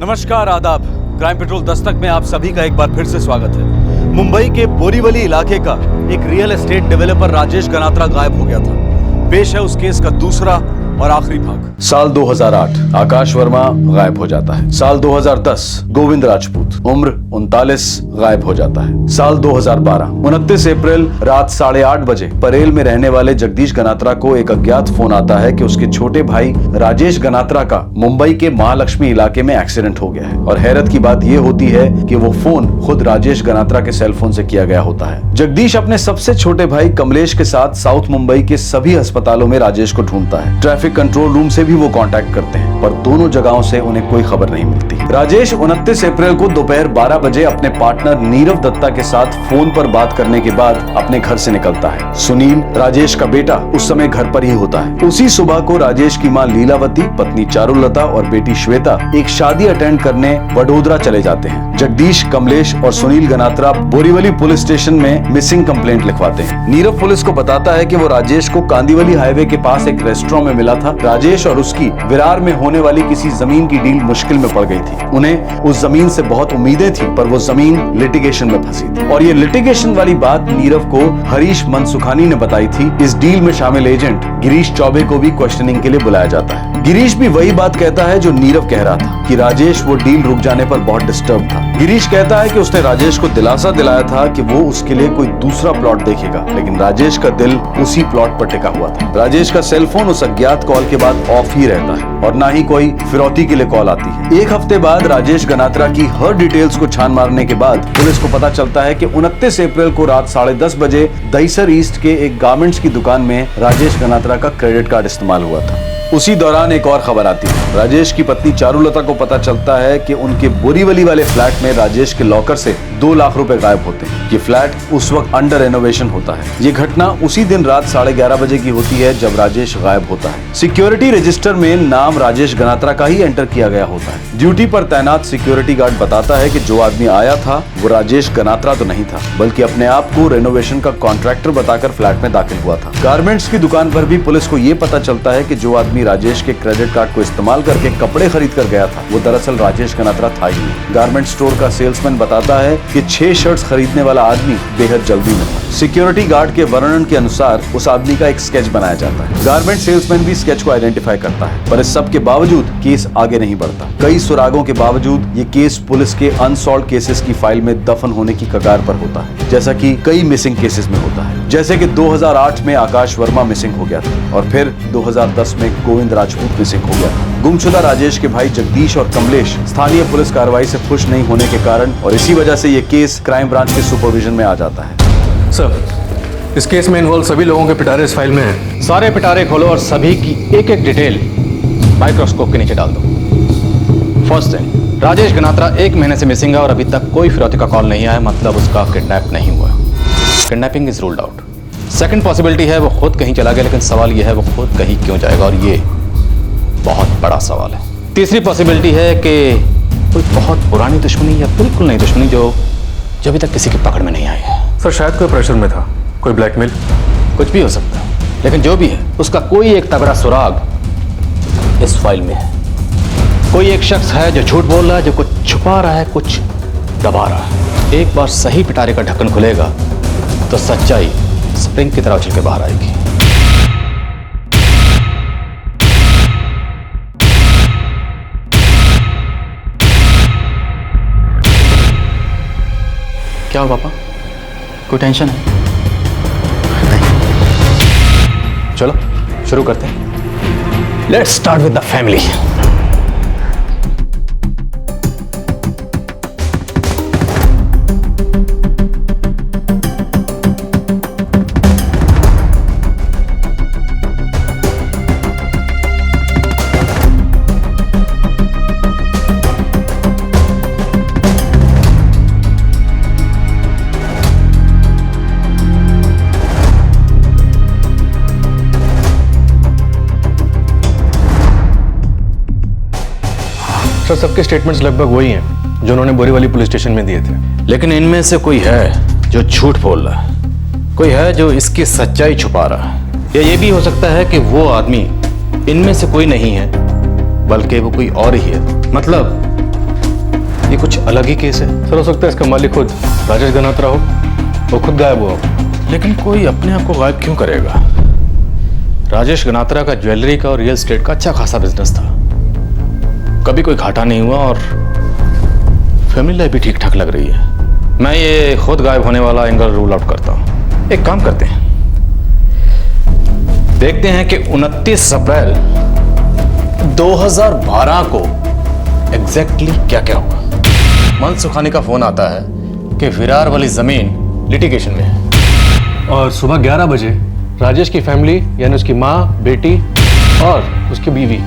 नमस्कार, आदाब। Crime petrol Dastak में आप सभी का एक बार फिर से स्वागत है। मुंबई के बोरीवली इलाके का एक real estate developer Rajesh Ganatra गायब हो गया था। पेश है उस केस का दूसरा और आखिरी भाग। साल 2008 आकाश वर्मा गायब हो जाता है। साल 2010 गोविंद राजपूत उम्र 39 गायब हो जाता है। साल 2012 29 अप्रैल रात 8:30 बजे परेल में रहने वाले जगदीश गनात्रा को एक अज्ञात फोन आता है कि उसके छोटे भाई राजेश गनात्रा का मुंबई के महालक्ष्मी इलाके में एक्सीडेंट हो गया है। और हैरत की बात यह होती है कि वो फोन खुद राजेश गनात्रा के सेलफोन से किया गया होता है। जगदीश अपने सबसे छोटे भाई कमलेश के साथ साउथ मुंबई के सभी अस्पतालों में राजेश को ढूंढता है। ट्रैफिक कंट्रोल रूम से भी वो कांटेक्ट करते हैं, पर दोनों जगहों से उन्हें कोई खबर नहीं मिलती। राजेश 29 अप्रैल को दोपहर 12 बजे अपने पार्टनर नीरव दत्ता के साथ फोन पर बात करने के बाद अपने घर से निकलता है। सुनील, राजेश का बेटा, उस समय घर पर ही होता है। उसी सुबह को राजेश की मां लीलावती, पत्नी चारुलता और बेटी श्वेता एक शादी अटेंड करने वडोदरा चले जाते हैं। जगदीश, कमलेश और सुनील गनात्रा बोरीवली पुलिस स्टेशन में मिसिंग कंप्लेंट लिखवाते हैं। नीरव पुलिस को बताता है कि वो राजेश को कांदिवली हाईवे के पास एक रेस्टोरेंट में मिला था। राजेश और उसकी विरार में होने वाली किसी जमीन की डील मुश्किल में पड़ गई थी। उन्हें उस जमीन से बहुत उम्मीदें थी, पर वो जमीन लिटिगेशन में फंसी थी। और ये लिटिगेशन वाली बात नीरव को हरीश मनसुखानी ने बताई थी। इस डील में शामिल एजेंट गिरीश चौबे को भी क्वेश्चनिंग के लिए बुलाया जाता है। गिरीश भी वही बात कहता है जो नीरव कह रहा था कि राजेश वो डील रुक जाने पर बहुत डिस्टर्ब था। गिरीश कहता है कि उसने राजेश को दिलासा दिलाया था कि वो उसके लिए कोई दूसरा प्लॉट देखेगा, लेकिन राजेश का दिल उसी प्लॉट पर टिका हुआ था। राजेश का सेलफोन उस अज्ञात कॉल के बाद ऑफ ही रहता है और ना ही कोई फिरौती के लिए कॉल आती है। एक हफ्ते बाद राजेश गनात्रा की हर डिटेल्स को छान मारने के बाद पुलिस को पता चलता है कि 29 अप्रैल को रात 10:30 बजे दहीसर ईस्ट के एक गारमेंट्स की दुकान में राजेश गनात्रा का क्रेडिट कार्ड इस्तेमाल हुआ था। उसी दौरान एक और खबर आती है। राजेश की पत्नी चारुलता को पता चलता है कि उनके बोरीवली वाले फ्लैट में राजेश के लॉकर से 2 लाख रुपए गायब होते हैं। ये फ्लैट उस वक्त अंडर रेनोवेशन होता है। ये घटना उसी दिन रात 11:30 बजे की होती है जब राजेश गायब होता है। सिक्योरिटी रजिस्टर में नाम राजेश गनात्रा का ही एंटर किया गया होता है। ड्यूटी पर तैनात सिक्योरिटी गार्ड बताता है कि जो आदमी आया था वो राजेश गनात्रा तो नहीं था, बल्कि अपने आप को रेनोवेशन का कॉन्ट्रैक्टर बताकर फ्लैट में दाखिल हुआ था। गारमेंट्स की दुकान पर भी पुलिस को ये पता चलता है कि जो आदमी राजेश के क्रेडिट कार्ड को इस्तेमाल करके कपड़े खरीद कर गया था वो दरअसल राजेश गनात्रा था ही नहीं। गारमेंट स्टोर का सेल्समैन बताता है कि 6 शर्ट्स खरीदने वाला आदमी बेहद जल्दी में था। सिक्योरिटी गार्ड के वर्णन के अनुसार उस आदमी का एक स्केच बनाया जाता है। गारमेंट सेल्समैन भी स्केच को आइडेंटिफाई करता है, पर इस सब के बावजूद केस आगे नहीं बढ़ता। कई सुरागों के बावजूद ये केस पुलिस के अनसॉल्व केसेस की फाइल में दफन होने की कगार पर होता है, जैसा कि कई मिसिंग केसेस में होता है। जैसे कि 2008 में आकाश वर्मा मिसिंग हो गया था और फिर 2010 में गोविंद राजपूत मिसिंग हो गया था। गुमशुदा राजेश के भाई जगदीश और कमलेश स्थानीय पुलिस कार्रवाई से खुश नहीं होने के कारण और इसी वजह से ये केस क्राइम ब्रांच के सुपरविजन में आ जाता है। सर, इस केस में इन्वॉल्व सभी लोगों के पिटारे इस फाइल में हैं। सारे पिटारे खोलो और सभी की एक एक डिटेल माइक्रोस्कोप के नीचे डाल दो। फर्स्ट थिंग, राजेश गनात्रा 1 महीने से मिसिंग है और अभी तक कोई फिरौती का कॉल नहीं आया, मतलब उसका किडनैप नहीं हुआ। Kidnapping is ruled out. Second possibility है वो खुद कहीं चला गया, लेकिन सवाल यह है वो खुद कहीं क्यों जाएगा, और ये बहुत बड़ा सवाल है। तीसरी पॉसिबिलिटी है कि कोई बहुत पुरानी दुश्मनी या बिल्कुल नई दुश्मनी जो अभी तक किसी की पकड़ में नहीं आई है। सर, शायद कोई प्रेशर में था, कोई ब्लैकमेल, कुछ भी हो सकता है, लेकिन जो भी है उसका कोई एक तगड़ा सुराग इस फाइल में है। कोई एक शख्स है जो झूठ बोल रहा है, जो कुछ छुपा रहा है, कुछ दबा रहा है। एक बार सही पिटारे का ढक्कन खुलेगा तो सच्चाई स्प्रिंग की तरह उछल के बाहर आएगी। क्या हो पापा, कोई टेंशन है? नहीं। चलो शुरू करते हैं। Let's start with the family. Sir, सबके स्टेटमेंट्स लगभग वही हैं जो उन्होंने बोरीवली पुलिस स्टेशन में दिए थे। लेकिन इनमें से कोई है जो झूठ बोल रहा है, कोई है जो इसकी सच्चाई छुपा रहा है, या ये भी हो सकता है कि वो आदमी इनमें से कोई नहीं है बल्कि वो कोई और ही है। मतलब ये कुछ अलग ही केस है। सर हो सकता है इसका मालिक खुद राजेश गनात्रा हो, वो खुद गायब हुआ हो। लेकिन कोई अपने आप को गायब क्यों करेगा? राजेश गनात्रा का ज्वेलरी का और रियल एस्टेट का अच्छा खासा बिजनेस था, कभी कोई घाटा नहीं हुआ और फैमिली लाइफ भी ठीक ठाक लग रही है। मैं ये खुद गायब होने वाला एंगल रूल आउट करता हूं। एक काम करते हैं, देखते हैं कि 29 अप्रैल 2012 को एग्जैक्टली क्या क्या हुआ। मन सुखानी का फोन आता है कि विरार वाली जमीन लिटिगेशन में है और सुबह 11 बजे राजेश की फैमिली यानी उसकी माँ, बेटी और उसकी बीवी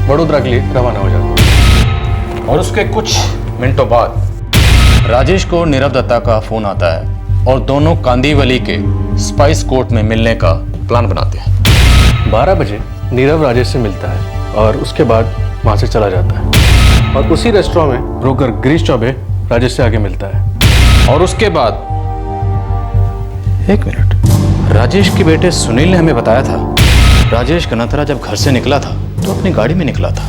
वडोदरा के लिए रवाना हो जाती है। और उसके कुछ मिनटों बाद राजेश को नीरव दत्ता का फोन आता है और दोनों कांदीवली के स्पाइस कोर्ट में मिलने का प्लान बनाते हैं। 12 बजे नीरव राजेश से मिलता है और उसके बाद वहां से चला जाता है और उसी रेस्टोरेंट में ब्रोकर गिरीश चौबे राजेश से आगे मिलता है। और उसके बाद एक मिनट, राजेश के बेटे सुनील ने हमें बताया था राजेश गनात्रा जब घर से निकला था तो अपनी गाड़ी में निकला था।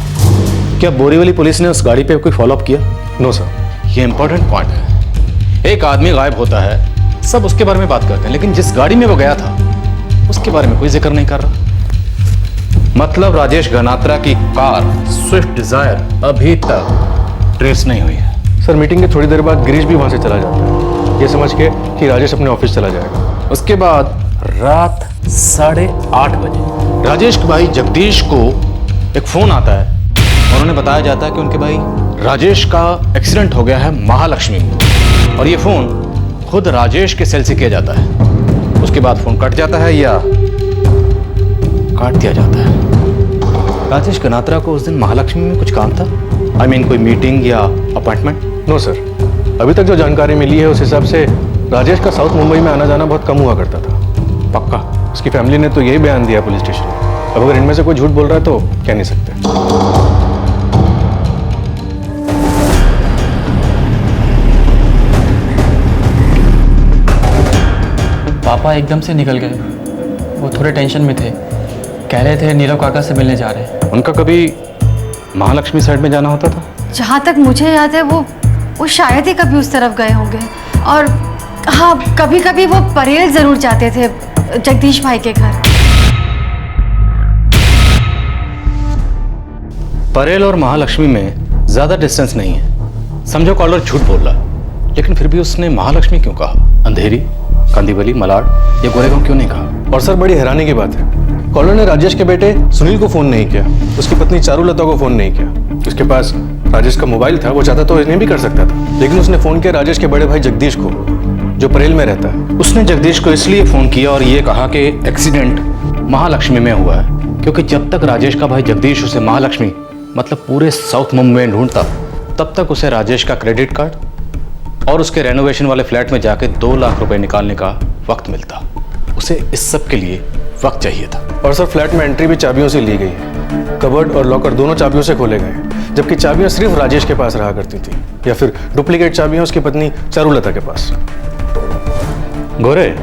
क्या बोरीवली पुलिस ने उस गाड़ी पे कोई फॉलोअप किया? No sir. ये इंपॉर्टेंट पॉइंट है। एक आदमी गायब होता है, सब उसके बारे में बात करते हैं, लेकिन जिस गाड़ी में वो गया था उसके बारे में कोई जिक्र नहीं कर रहा। मतलब राजेश गनात्रा की कार स्विफ्ट डिजायर अभी तक ट्रेस नहीं हुई है। सर मीटिंग के थोड़ी देर बाद गिरीश भी वहां से चला जाता है, ये समझ के कि राजेश अपने ऑफिस चला जाएगा। उसके बाद रात 8:30 बजे राजेश के भाई जगदीश को एक फोन आता है और उन्हें बताया जाता है कि उनके भाई राजेश का एक्सीडेंट हो गया है महालक्ष्मी में। और ये फोन खुद राजेश के सेल से किया जाता है। उसके बाद फोन कट जाता है या काट दिया जाता है। राजेश गनात्रा को उस दिन महालक्ष्मी में कुछ काम था? I mean, कोई मीटिंग या अपॉइंटमेंट? नो सर, अभी तक जो जानकारी मिली है उस हिसाब से राजेश का साउथ मुंबई में आना जाना बहुत कम हुआ करता था। पक्का? उसकी फैमिली ने तो यही बयान दिया पुलिस स्टेशन में। अब अगर इनमें से कोई झूठ बोल रहा है तो कह नहीं सकते। पापा एकदम से निकल गए, वो थोड़े टेंशन में थे, कह रहे थे नीरव काका से मिलने जा रहे हैं। उनका कभी महालक्ष्मी साइड में जाना होता था? जहाँ तक मुझे याद है वो शायद ही कभी उस तरफ गए होंगे। और हाँ, कभी कभी वो परेल जरूर जाते थे जगदीश भाई के घर। परेल और महालक्ष्मी में ज्यादा डिस्टेंस नहीं है। समझो कॉलर झूठ बोल रहा, लेकिन फिर भी उसने महालक्ष्मी क्यों कहा? अंधेरी, कांदीवली, मलाड या गोरेगांव क्यों नहीं कहा? और सर बड़ी हैरानी की बात है, कॉलर ने राजेश के बेटे सुनील को फोन नहीं किया, उसकी पत्नी चारुलता को फोन नहीं किया। उसके पास राजेश का मोबाइल था, वो चाहता तो इन्हें भी कर सकता था, लेकिन उसने फोन किया राजेश के बड़े भाई जगदीश को, जो परेल में रहता है। उसने जगदीश को इसलिए फोन किया और ये कहा कि एक्सीडेंट महालक्ष्मी में हुआ है, क्योंकि जब तक राजेश का भाई जगदीश उसे महालक्ष्मी मतलब पूरे साउथ मुंबई में ढूंढता, तब तक उसे राजेश का क्रेडिट कार्ड और उसके रेनोवेशन वाले फ्लैट में जाके 2 लाख रुपए निकालने का वक्त मिलता। उसे इस सब के लिए वक्त चाहिए था। और सर फ्लैट में एंट्री भी चाबियों से ली गई है, कबर्ड और लॉकर दोनों चाबियों से खोले गए, जबकि चाबियां सिर्फ राजेश के पास रहा करती थी, या फिर डुप्लीकेट चाबियां उसकी पत्नी चारुलता के पास। गोरे,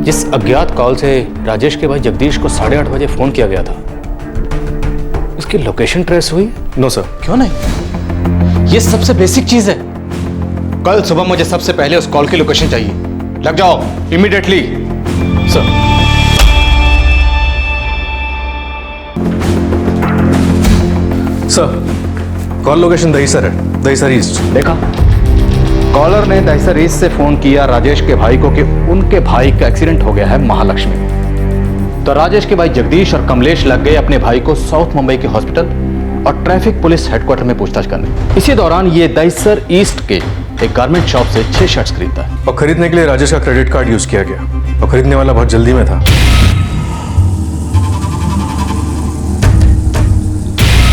जिस अज्ञात कॉल से राजेश के भाई जगदीश को 8:30 बजे फोन किया गया था, उसकी लोकेशन ट्रेस हुई? No sir. क्यों नहीं? ये सबसे बेसिक चीज है। कल सुबह मुझे सबसे पहले उस कॉल की लोकेशन चाहिए। लग जाओ immediately. Sir. Sir, call location Dahisar है, दहीसर ईस्ट। देखा, कॉलर ने दहीसर ईस्ट से फोन किया राजेश के भाई को कि उनके भाई का एक्सीडेंट हो गया है महालक्ष्मी में। तो राजेश के भाई जगदीश और कमलेश लग गए अपने भाई को साउथ मुंबई के हॉस्पिटल और ट्रैफिक पुलिस हेडक्वार्टर में पूछताछ करने। इसी दौरान ये दहीसर ईस्ट के एक गारमेंट शॉप से 6 शर्ट्स खरीदता है और खरीदने के लिए राजेश का क्रेडिट कार्ड यूज किया गया, और खरीदने वाला बहुत जल्दी में था।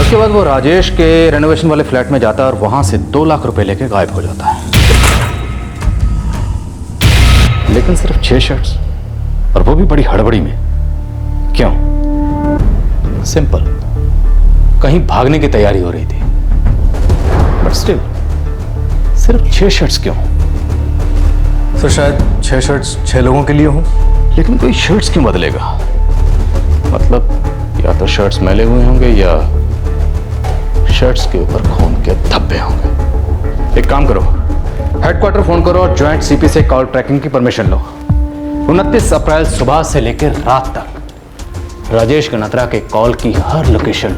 उसके बाद वो राजेश के रेनोवेशन वाले फ्लैट में जाता है और वहां से 2 लाख रुपए लेके गायब हो जाता है। लेकिन सिर्फ 6 शर्ट्स, और वो भी बड़ी हड़बड़ी में। क्यों? सिंपल, कहीं भागने की तैयारी हो रही थी। बट स्टिल सिर्फ 6 शर्ट्स क्यों? सर शायद 6 शर्ट्स 6 लोगों के लिए हों। लेकिन कोई शर्ट्स क्यों बदलेगा? मतलब या तो शर्ट्स मैले हुए होंगे या शर्ट्स के ऊपर खून के धब्बे होंगे। काम करो, हेडक्वार्टर फोन करो और ज्वाइंट सीपी से कॉल ट्रैकिंग की परमिशन लो। 29 अप्रैल सुबह से लेकर रात तक राजेश गनात्रा के कॉल की हर लोकेशन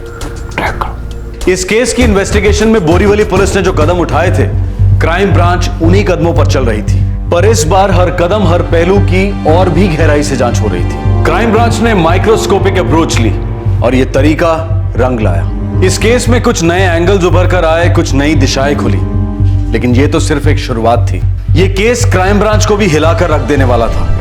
ट्रैक करो। इस केस की इन्वेस्टिगेशन में बोरीवली पुलिस ने जो कदम उठाए थे, क्राइम ब्रांच उन्हीं कदमों पर चल रही थी। पर इस बार हर कदम हर पहलू की और भी गहराई से जांच हो रही थी। क्राइम ब्रांच ने माइक्रोस्कोपिक अप्रोच ली और यह तरीका रंग लाया। इस केस में कुछ नए एंगल्स उभर कर आए, कुछ नई दिशाएं खुली, लेकिन यह तो सिर्फ एक शुरुआत थी। यह केस क्राइम ब्रांच को भी हिलाकर रख देने वाला था।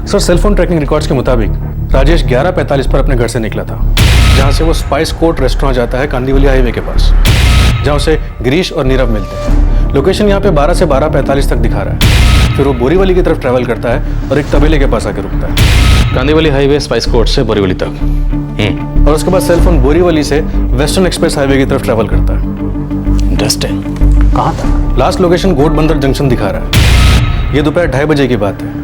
सर, सेलफोन ट्रैकिंग रिकॉर्ड्स के मुताबिक राजेश 11:45 पर अपने घर से निकला था, जहां से वो स्पाइस कोर्ट रेस्टोरेंट जाता है कांदीवली हाईवे के पास, जहां उसे गिरीश और नीरव मिलते हैं। लोकेशन यहाँ पे 12 से 12:45 तक दिखा रहा है। फिर वो बोरीवली की तरफ ट्रैवल करता है और एक तबेले के पास आके रुकता है। कांदीवली हाईवे स्पाइस कोर्ट से बोरीवली तक। और उसके बाद सेलफोन बोरीवली से वेस्टर्न एक्सप्रेस हाईवे की तरफ ट्रैवल करता है। इंटरेस्टिंग। कहाँ तक? लास्ट लोकेशन गोट बंदर जंक्शन दिखा रहा है। ये दोपहर 2:30 बजे की बात है।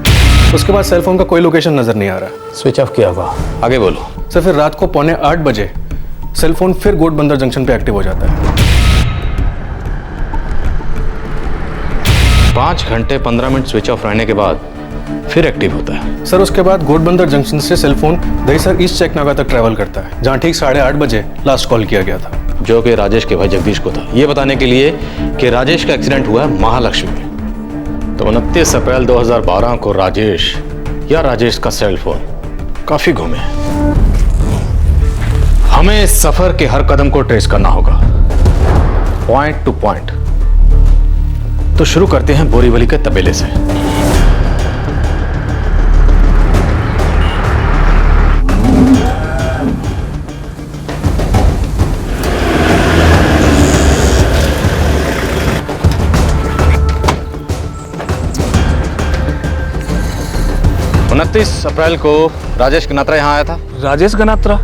उसके बाद सेलफोन का कोई लोकेशन नजर नहीं आ रहा। स्विच ऑफ किया होगा। आगे बोलो। सर, फिर रात को 7:45 बजे सेलफोन फिर गोट बंदर जंक्शन पे एक्टिव हो जाता है। 5 घंटे 15 मिनट स्विच ऑफ रहने के बाद फिर एक्टिव होता है। सर, उसके बाद गोट बंदर जंक्शन से सेलफोन दहीसर ईस्ट चेक नाका तक ट्रैवल करता है, जहां ठीक 8:30 बजे लास्ट कॉल किया गया था, जो कि राजेश के भाई जगदीश को था, ये बताने के लिए कि राजेश का एक्सीडेंट हुआ है महालक्ष्मी में। तो 29 अप्रैल 2012 को राजेश या राजेश का सेल फोन काफी घूमे। हमें इस सफर के हर कदम को ट्रेस करना होगा, पॉइंट टू पॉइंट। तो शुरू करते हैं बोरीवली के तबेले से। अप्रैल को राजेश गनात्रा यहाँ आया था। राजेश गनात्रा?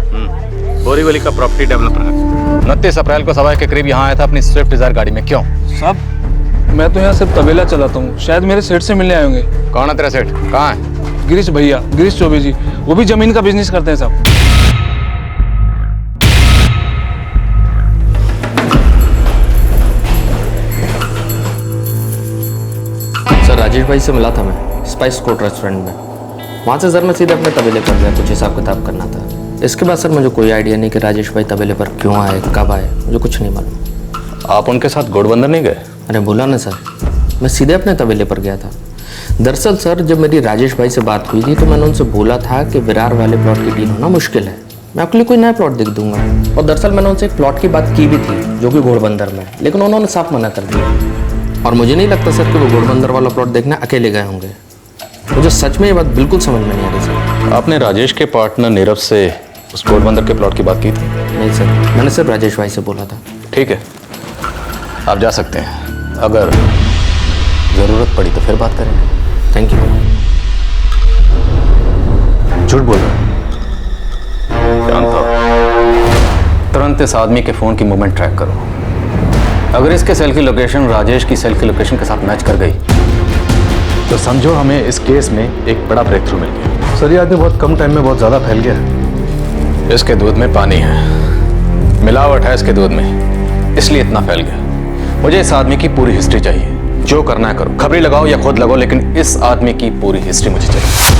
बोरीवली का प्रॉपर्टी डेवलपर है। 29 अप्रैल को सवा के करीब यहाँ आया था अपनी स्विफ्ट डिजायर गाड़ी में। क्यों? साहब, मैं तो यहाँ सिर्फ तबेला चलाता हूँ, शायद मेरे सेठ से मिलने आए होंगे। कौन है तेरा सेठ? कहाँ है? गिरीश भैया, गिरीश चौबे जी, वो भी जमीन का बिजनेस करते हैं साहब। सर, राजेश भाई से मिला था मैं स्पाइस कोर्ट रेस्टोरेंट में। वहाँ से सर मैं सीधे अपने तबेले पर गया, कुछ हिसाब किताब करना था। इसके बाद सर मुझे कोई आइडिया नहीं कि राजेश भाई तबेले पर क्यों आए, कब आए, मुझे कुछ नहीं मालूम। आप उनके साथ गोटबंदर नहीं गए? अरे बोला ना सर, मैं सीधे अपने तबेले पर गया था। दरअसल सर, जब मेरी राजेश भाई से बात हुई थी तो मैंने उनसे बोला था कि विरार वाले प्लॉट की डील होना मुश्किल है, मैं आपके लिए कोई नया प्लॉट देख दूंगा। और दरअसल मैंने उनसे एक प्लॉट की बात की भी थी जो कि घोड़बंदर में, लेकिन उन्होंने साफ मना कर दिया। और मुझे नहीं लगता सर कि वो घोड़बंदर वाला प्लॉट देखने अकेले गए होंगे। मुझे सच में ये बात बिल्कुल समझ में नहीं आ रही सर। आपने राजेश के पार्टनर नीरव से उस घोड़बंदर के प्लॉट की बात की थी? नहीं सर, मैंने सिर्फ राजेश भाई से बोला था। ठीक है, आप जा सकते हैं। अगर जरूरत पड़ी तो फिर बात करेंगे। Thank you. झूठ बोल रहा हूं। जानता हूं। तुरंत इस आदमी के फोन की मूवमेंट ट्रैक करो। अगर इसके सेल की लोकेशन राजेश की सेल की लोकेशन के साथ मैच कर गई तो समझो हमें इस केस में एक बड़ा ब्रेक थ्रू मिल गया। सर, ये आदमी बहुत कम टाइम में बहुत ज़्यादा फैल गया है। इसके दूध में पानी है, मिलावट है इसके दूध में, इसलिए इतना फैल गया। मुझे इस आदमी की पूरी हिस्ट्री चाहिए। जो करना है करो, खबरी लगाओ या खुद लगाओ, लेकिन इस आदमी की पूरी हिस्ट्री मुझे चाहिए।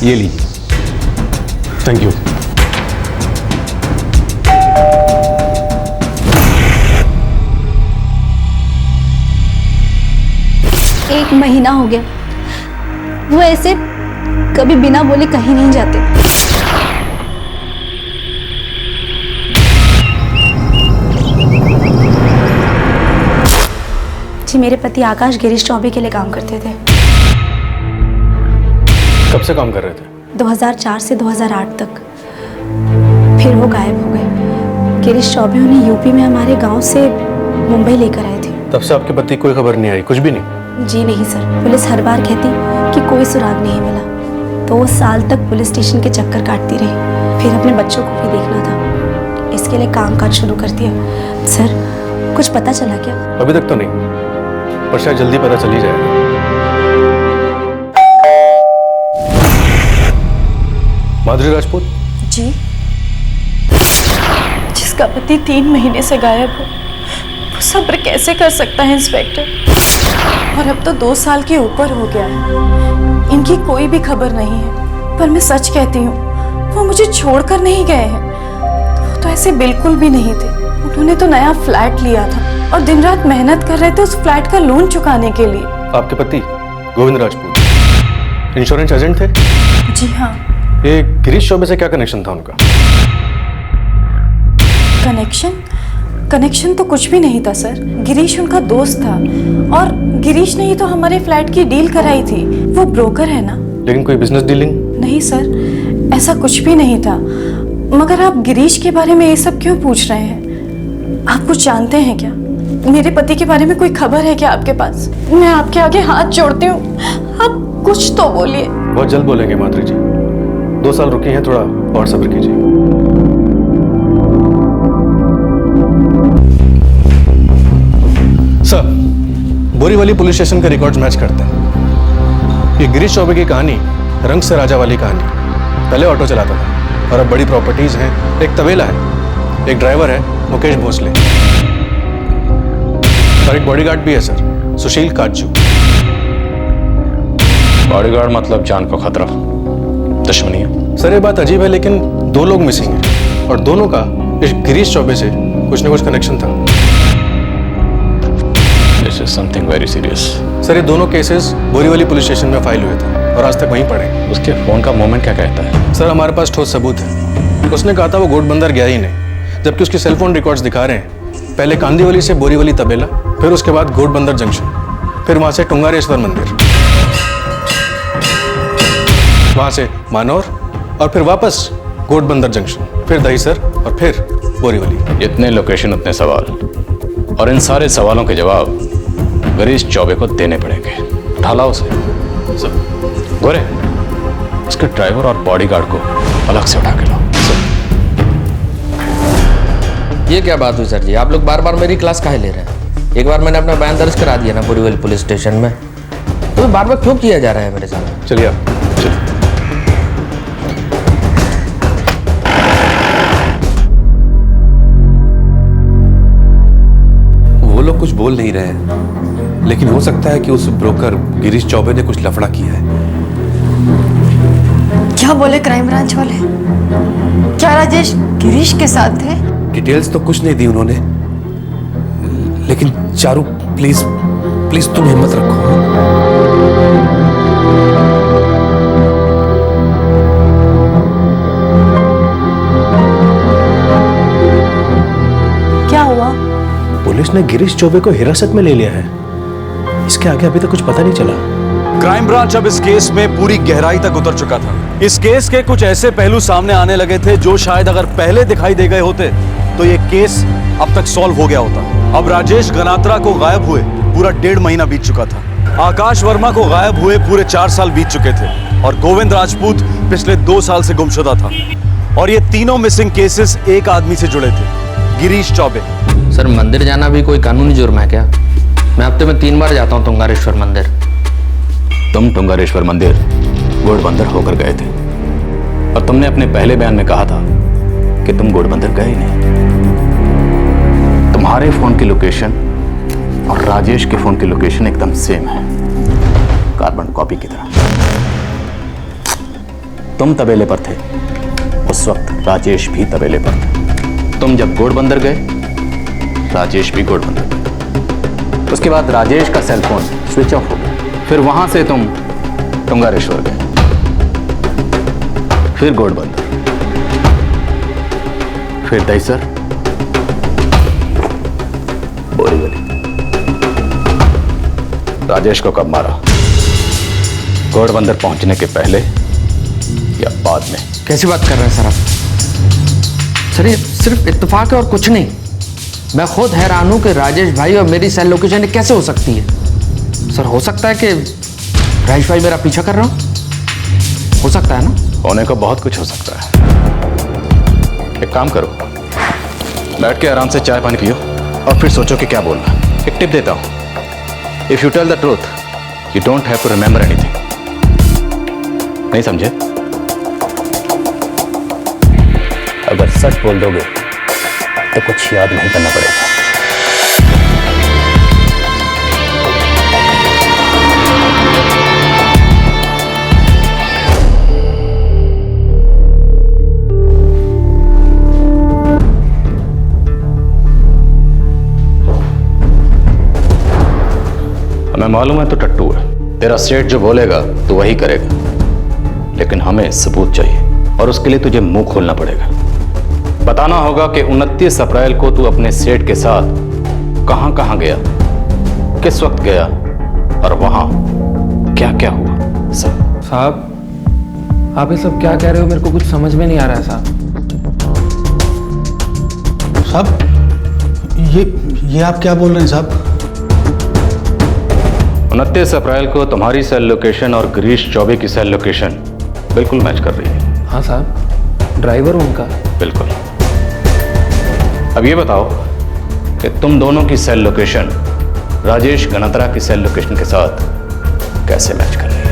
ये लीजिए। Thank you. एक महीना हो गया, वो ऐसे कभी बिना बोले कहीं नहीं जाते। जी, मेरे पति आकाश गिरीश चौबे के लिए काम करते थे। कब से काम कर रहे थे? 2004 से 2008 तक। फिर वो गायब हो गए। गिरीश चौबे उन्हें यूपी में हमारे गांव से मुंबई लेकर आए थे। तब से आपके पति कोई खबर नहीं आई, कुछ भी नहीं? जी नहीं सर, पुलिस हर बार कहती कि कोई सुराग नहीं मिला। 2 साल तक पुलिस स्टेशन के चक्कर काटती रही। फिर अपने बच्चों को भी देखना था, इसके लिए कामकाज शुरू कर दिया। सर, कुछ पता चला क्या? अभी तक तो नहीं, पर शायद जल्दी पता चल ही जाएगा। माधुरी राजपूत? जी। जिसका पति 3 महीने से गायब हो, वो सब्र कैसे कर सकता है इंस्पेक्टर? और अब तो 2 साल के ऊपर हो गया है, इनकी कोई भी खबर नहीं है। पर मैं सच कहती हूँ, वो मुझे छोड़कर नहीं गए हैं। वो तो ऐसे बिल्कुल भी नहीं थे। उन्होंने तो नया फ्लैट लिया था और दिन रात मेहनत कर रहे थे उस फ्लैट का लोन चुकाने के लिए। आपके पति गोविंद राजपूत इंश्योरेंस एजेंट थे? जी हाँ। ये गिरीश चौबे से क्या कनेक्शन था उनका? कनेक्शन तो कुछ भी नहीं था सर। गिरीश उनका दोस्त था और गिरीश ने ही तो हमारे फ्लैट की डील कराई थी। वो ब्रोकर है ना। लेकिन कोई बिजनेस डीलिंग? नहीं सर, ऐसा कुछ भी नहीं था। मगर आप गिरीश के बारे में ये सब क्यों पूछ रहे हैं? आप कुछ जानते हैं क्या? मेरे पति के बारे में कोई खबर है क्या आपके पास? मैं आपके आगे हाथ जोड़ती हूँ, आप कुछ तो बोलिए। बहुत जल्द बोलेंगे माधुरी जी, 2 साल रुकी हैं, थोड़ा और सब्र कीजिए। सर, बोरीवली पुलिस स्टेशन के रिकॉर्ड्स मैच करते हैं। ये गिरीश चौबे की कहानी रंग से राजा वाली कहानी। पहले ऑटो चलाता था और अब बड़ी प्रॉपर्टीज हैं, एक तबेला है, एक ड्राइवर है मुकेश भोसले, और एक बॉडीगार्ड भी है सर, सुशील काजू। बॉडीगार्ड मतलब जान को खतरा, दुश्मनी है? सर ये बात अजीब है, लेकिन 2 लोग मिसिंग हैं और दोनों का इस गिरीश चौबे से कुछ न कुछ कनेक्शन था। This is something very serious. Sir ये दोनों केसेस बोरीवली पुलिस स्टेशन में फाइल हुए थे और आज तक वहीं पड़े। उसके फोन का मूवमेंट क्या कहता है? सर हमारे पास ठोस सबूत है। उसने कहा था वो घोड़बंदर गया ही नहीं, जबकि उसके सेलफोन रिकॉर्ड्स दिखा रहे हैं पहले कांदीवली से बोरीवली तबेला, फिर उसके बाद घोड़बंदर जंक्शन, फिर वहां से टुंगारेश्वर मंदिर, वहां से मानौर और फिर वापस घोड़बंदर जंक्शन, फिर दहीसर और फिर बोरीवली। जितने लोकेशन उतने सवाल, और इन सारे सवालों के जवाब गिरीश चौबे को देने पड़ेंगे। उठा लाओ उसे। सब गोरे, उसके ड्राइवर और बॉडीगार्ड को अलग से उठा के लाओ। ये क्या बात हुई सर जी? आप लोग बार बार मेरी क्लास काहे ले रहे हैं? एक बार मैंने अपना बयान दर्ज करा दिया ना बोरीवली पुलिस स्टेशन में, तो बार बार क्यों किया जा रहा है मेरे साथ? चलिए आप चलिए। वो लोग कुछ बोल नहीं रहे हैं, लेकिन हो सकता है कि उस ब्रोकर गिरीश चौबे ने कुछ लफड़ा किया है। क्या बोले क्राइम ब्रांच वाले? क्या राजेश गिरीश के साथ थे? डिटेल्स तो कुछ नहीं दी उन्होंने, लेकिन चारू प्लीज प्लीज तुम हिम्मत रखो। क्या हुआ? पुलिस ने गिरीश चौबे को हिरासत में ले लिया है। इसके आगे अभी तक कुछ पता नहीं चला। क्राइम ब्रांच अब इस केस में पूरी गहराई तक उतर चुका था। इस केस के कुछ ऐसे पहलू सामने आने लगे थे जो शायद अगर पहले दिखाई दे गए होते तो ये केस अब तक सॉल्व हो गया होता। अब राजेश गनात्रा को गायब हुए पूरा 1.5 महीना बीत चुका था। आकाश वर्मा को गायब हुए पूरे 4 साल बीत चुके थे और गोविंद राजपूत पिछले 2 साल से गुमशुदा था। और ये तीनों मिसिंग केसेस एक आदमी से जुड़े थे, गिरीश चौबे। सर मंदिर जाना भी कोई कानूनी जुर्म है क्या? मैं हफ्ते में 3 बार जाता हूँ टुंगारेश्वर मंदिर। तुम टुंगारेश्वर मंदिर घोड़बंदर होकर गए थे और तुमने अपने पहले बयान में कहा था कि तुम घोड़बंदर गए ही नहीं। तुम्हारे फोन की लोकेशन और राजेश के फोन की लोकेशन एकदम सेम है, कार्बन कॉपी की तरह। तुम तबेले पर थे, उस वक्त राजेश भी तबेले पर थे। तुम जब घोड़बंदर गए, राजेश भी घोड़बंदर गए। उसके बाद राजेश का सेल फोन स्विच ऑफ हो गया। फिर वहां से तुम टुंगारेश्वर गए, फिर घोड़बंदर, फिर दहीसर, बोरीवली। राजेश को कब मारा? घोड़बंदर पहुंचने के पहले या बाद में? कैसी बात कर रहे हैं सर आप? सर ये सिर्फ इत्तेफाक है और कुछ नहीं। मैं खुद हैरान हूं कि राजेश भाई और मेरी सेल लोकेशन कैसे हो सकती है। सर हो सकता है कि राजेश भाई मेरा पीछा कर रहा हो सकता है ना? होने को बहुत कुछ हो सकता है। एक काम करो, बैठ के आराम से चाय पानी पियो और फिर सोचो कि क्या बोलना। एक टिप देता हूं, if you tell the truth you don't have to remember anything. नहीं समझे? अगर सच बोल दोगे तो कुछ याद नहीं करना पड़ेगा। हमें मालूम है तो टट्टू है, तेरा सेठ जो बोलेगा तो वही करेगा, लेकिन हमें सबूत चाहिए और उसके लिए तुझे मुंह खोलना पड़ेगा। बताना होगा कि 29 अप्रैल को तू अपने सेठ के साथ कहां कहां गया, किस वक्त गया और वहां क्या क्या हुआ। साहब आप ये सब क्या कह रहे हो, मेरे को कुछ समझ में नहीं आ रहा है साहब। साहब ये आप क्या बोल रहे हैं साहब? 29 अप्रैल को तुम्हारी सेल लोकेशन और गिरीश चौबे की सेल लोकेशन बिल्कुल मैच कर रही है। हाँ साहब, ड्राइवर हूं उनका। बिल्कुल। अब ये बताओ कि तुम दोनों की सेल लोकेशन राजेश गनात्रा की सेल लोकेशन के साथ कैसे मैच कर रही है?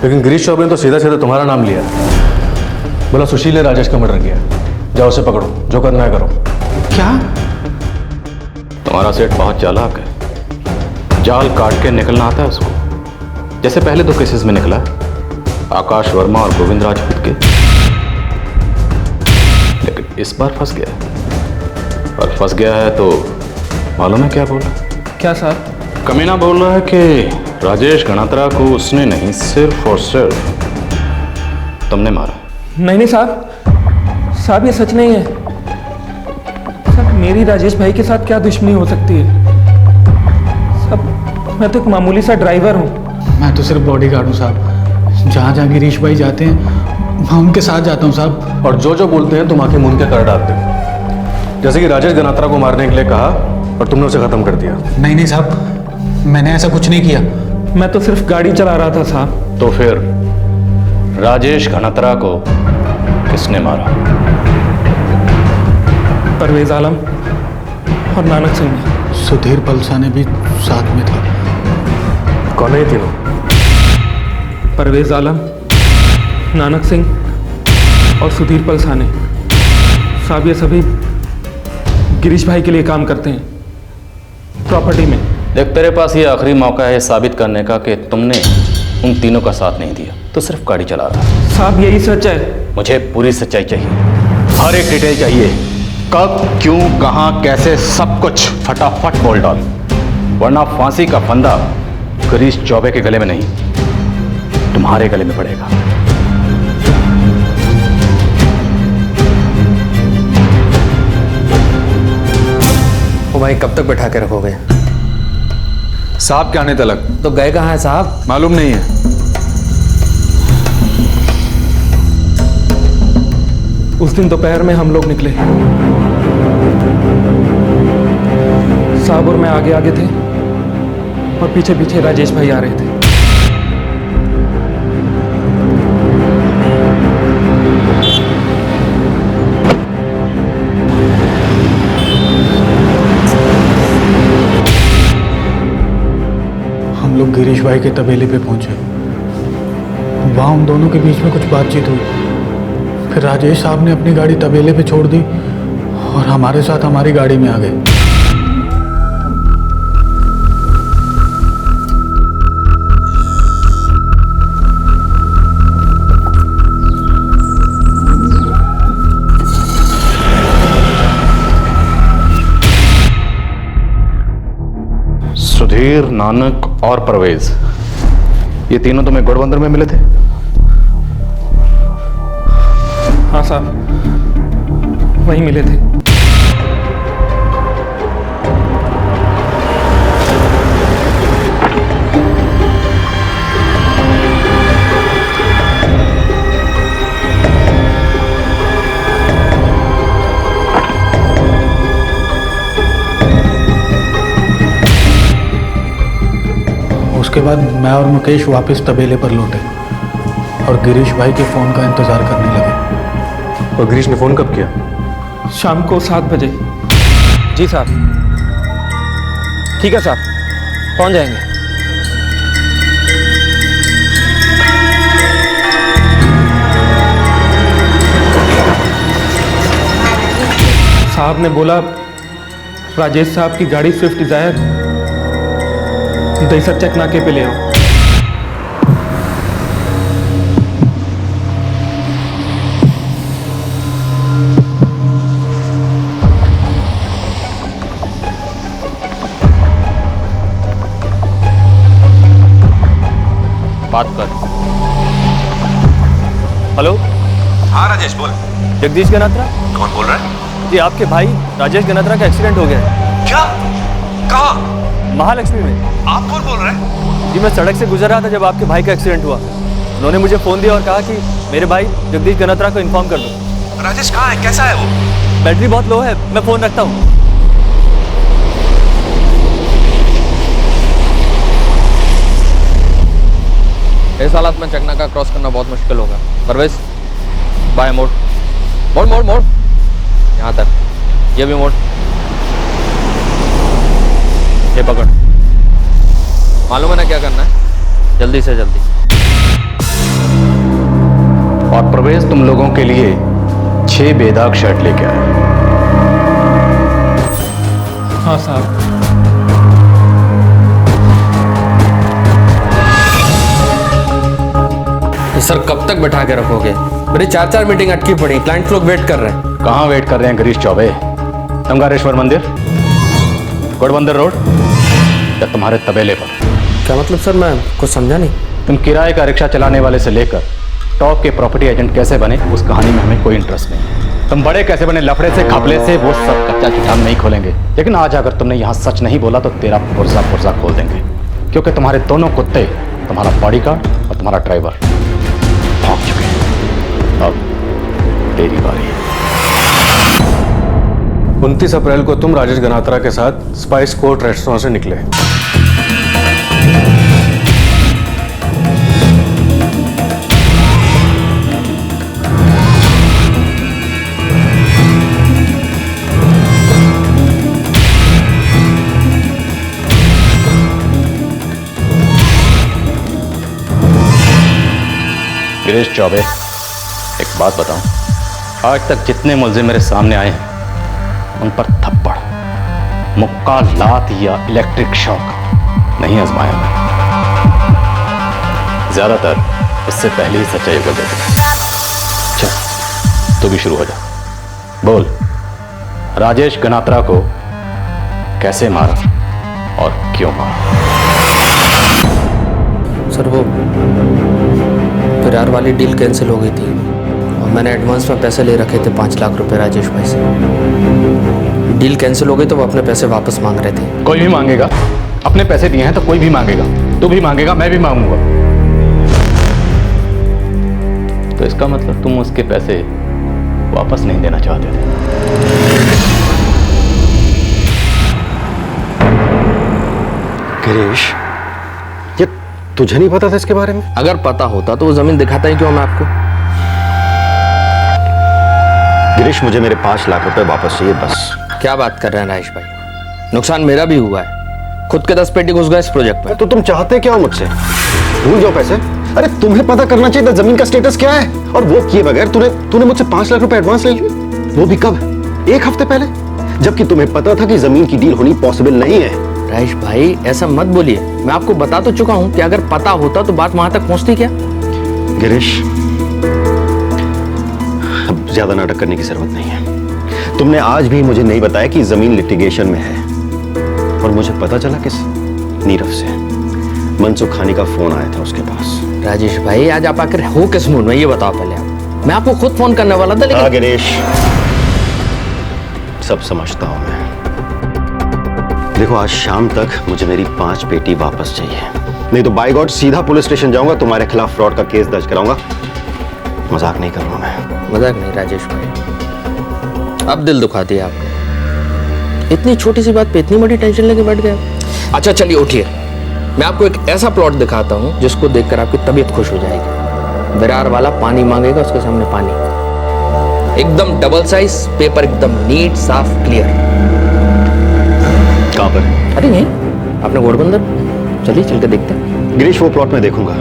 लेकिन गिरीश चौबे ने तो सीधा सीधा तुम्हारा नाम लिया, बोला सुशील ने राजेश का मर्डर किया, जाओ उसे पकड़ो, जो करना है करो। क्या? तुम्हारा सेठ बहुत चालाक है, जाल काट के निकलना आता है उसको। जैसे पहले दो केसेस में निकला, आकाश वर्मा और गोविंद राजपूत के, लेकिन इस बार फंस गया। और फंस गया है तो मालूम है क्या बोला? क्या साहब? कमीना बोल रहा है कि राजेश गनात्रा को उसने नहीं, सिर्फ और सिर्फ तुमने मारा। नहीं साहब ये सच नहीं है साहब। मेरी राजेश भाई के साथ क्या दुश्मनी हो सकती है साहब? मैं तो एक मामूली सा ड्राइवर हूँ। मैं तो सिर्फ बॉडीगार्ड हूँ साहब। जहाँ जहाँ गिरीश भाई जाते हैं मैं उनके साथ जाता हूँ साहब। और जो बोलते हैं तुम आंखें मूंद के कर डालते हो। जैसे कि राजेश गनात्रा को मारने के लिए कहा और तुमने उसे खत्म कर दिया। नहीं साहब, मैंने ऐसा कुछ नहीं किया। मैं तो सिर्फ गाड़ी चला रहा था साहब। तो फिर राजेश गनात्रा को किसने मारा? परवेज आलम और नानक सिंह ने। सुधीर पलसाने भी साथ में था। कौन है ये तीनों? परवेज आलम, नानक सिंह और सुधीर पलसाने। साहब ये सभी गिरीश भाई के लिए काम करते हैं प्रॉपर्टी में। देख, तेरे पास ये आखिरी मौका है साबित करने का कि तुमने उन तीनों का साथ नहीं दिया, तो सिर्फ गाड़ी चला रहा। साहब यही सच है। मुझे पूरी सच्चाई चाहिए, हर एक डिटेल चाहिए। कब, क्यों, कहां, कैसे, सब कुछ फटाफट बोल डाल, वरना फांसी का फंदा गिरीश चौबे के गले में नहीं, तुम्हारे गले में पड़ेगा। ओ भाई कब तक बैठा के रखोगे? साहब के आने तक। तो गए कहाँ है साहब? मालूम नहीं है। उस दिन दोपहर में हम लोग निकले, साहब और मैं आगे आगे थे और पीछे पीछे राजेश भाई आ रहे थे। हम लोग गिरीश भाई के तबेले पे पहुंचे। वहाँ उन दोनों के बीच में कुछ बातचीत हुई। फिर राजेश साहब ने अपनी गाड़ी तबेले पे छोड़ दी और हमारे साथ हमारी गाड़ी में आ गए। सुधीर, नानक और परवेज, ये तीनों तुम्हें गठबंधन में मिले थे? हाँ साहब, वहीं मिले थे। उसके बाद मैं और मुकेश वापस तबेले पर लौटे और गिरीश भाई के फ़ोन का इंतज़ार करने लगे। और गिरीश ने फ़ोन कब किया? शाम को 7 बजे। जी साहब, ठीक है साहब, पहुंच जाएंगे। साहब ने बोला राजेश साहब की गाड़ी स्विफ्ट डिजायर दहीसर चेक नाके पे ले आओ। बात कर। हेलो, हाँ राजेश बोल। जगदीश गनात्रा? कौन बोल रहा है? जी, आपके भाई राजेश गनात्रा का एक्सीडेंट हो गया है। क्या? कहाँ? महालक्ष्मी में। आप कौन बोल रहे हैं? जी, मैं सड़क से गुजर रहा था जब आपके भाई का एक्सीडेंट हुआ। उन्होंने मुझे फ़ोन दिया और कहा कि मेरे भाई जगदीश गनात्रा को इन्फॉर्म कर दो। राजेश कहाँ है? कैसा है वो? बैटरी बहुत लो है, मैं फ़ोन रखता हूँ। इस हालत में चकना का क्रॉस करना बहुत मुश्किल होगा। परवेज, बाय मोड़ मोड़ मोड़ मोड़, यहाँ तक, ये भी मोड़, ये पकड़। मालूम है ना क्या करना है? जल्दी से जल्दी। और प्रवेश तुम लोगों के लिए 6 बेदाग शर्ट लेके आए। हाँ साहब। सर कब तक बैठा के रखोगे? मेरी 4 मीटिंग अटकी पड़ी, क्लाइंट लोग वेट कर रहे हैं। कहाँ वेट कर रहे हैं गिरीश चौबे? तंगारेश्वर मंदिर, गढ़बंदर रोड, या तुम्हारे तबेले पर? क्या मतलब सर, मैं कुछ समझा नहीं। तुम किराए का रिक्शा चलाने वाले से लेकर टॉप के प्रॉपर्टी एजेंट कैसे बने उस कहानी में हमें कोई इंटरेस्ट नहीं। तुम बड़े कैसे बने लफड़े से खपले से, वो सब कच्चा चिट्ठा नहीं खोलेंगे। लेकिन आज अगर तुमने यहाँ सच नहीं बोला तो तेरा पुर्जा पुर्जा खोल देंगे, क्योंकि तुम्हारे दोनों कुत्ते, तुम्हारा बॉडीगार्ड और तुम्हारा ड्राइवर भाग चुके हैं। अब तेरी बारी है। 29 अप्रैल को तुम राजेश गनात्रा के साथ स्पाइस कोर्ट रेस्टोरेंट से निकले। गिरीश चौबे, एक बात बताऊं, आज तक जितने मुलजिम मेरे सामने आए हैं उन पर थप्पड़, मुक्का, लात या इलेक्ट्रिक शॉक नहीं आजमाया मैं। ज्यादातर इससे पहले ही सच्चाई उगल देते। चल तू भी शुरू हो जा। बोल, राजेश गनात्रा को कैसे मारा और क्यों मारा? सर वो फिरार वाली डील कैंसिल हो गई थी और मैंने एडवांस में पैसे ले रखे थे 5 लाख रुपए राजेश भाई से। डील कैंसिल हो गई तो वो अपने पैसे वापस मांग रहे थे। कोई भी मांगेगा, अपने पैसे दिए हैं तो कोई भी मांगेगा। तू भी मांगेगा, मैं भी मांगूंगा। तो इसका मतलब तुम उसके पैसे वापस नहीं देना चाहते थे। गिरीश, ये तुझे नहीं पता था इसके बारे में? अगर पता होता तो वो जमीन दिखाता ही क्यों मैं आपको? गिरीश, मुझे मेरे 5 लाख रुपए वापस चाहिए, बस। क्या बात कर रहे हैं राजेश भाई? नुकसान मेरा भी हुआ है, खुद के 10 पेटी घुस गए इस प्रोजेक्ट में। तो तुम चाहते क्या हो मुझसे? भूल जाओ पैसे। अरे तुम्हें पता करना चाहिए था जमीन का स्टेटस क्या है, और वो किए बगैर तूने मुझसे 5 लाख रुपए एडवांस ले लिए, वो भी कब? 1 हफ्ते पहले, जबकि तुम्हें पता था कि जमीन की डील होनी पॉसिबल नहीं है। राजेश भाई ऐसा मत बोलिए, मैं आपको बता तो चुका हूं कि अगर पता होता तो बात वहां तक पहुंचती क्या? गिरीश, अब ज्यादा नाटक करने की जरूरत नहीं है। तुमने आज भी मुझे नहीं बताया कि जमीन लिटिगेशन में है, और मुझे पता चला किस? नीरव से। मनसुख खानी का फोन आया था उसके पास। राजेश भाई आज आप आकर हो किस मूड में, ये बताओ पहले आप। मैं आपको खुद फोन करने वाला था लेकिन। हाँ गिरीश, सब समझता हूं मैं। देखो, आज शाम तक मुझे मेरी 5 पेटी वापस चाहिए, नहीं तो बाय गॉड सीधा पुलिस स्टेशन जाऊंगा, तुम्हारे खिलाफ फ्रॉड का केस दर्ज कराऊंगा। मजाक नहीं करूंगा मैं। मजाक नहीं राजेश भाई, अब दिल दुखा दिया आपने। इतनी छोटी सी बात पे इतनी बड़ी टेंशन लेके बैठ गए। अच्छा चलिए उठिए, मैं आपको एक ऐसा प्लॉट दिखाता हूँ जिसको देखकर आपकी तबीयत खुश हो जाएगी। विरार वाला पानी मांगेगा, उसके सामने पानी, एकदम डबल साइज, पेपर एकदम नीट, साफ, क्लियर। कहाँ पर? अरे यहीं अपने घोड़बंदर, चलिए चल के देखते हैं। गिरीश, वो प्लॉट में देखूंगा,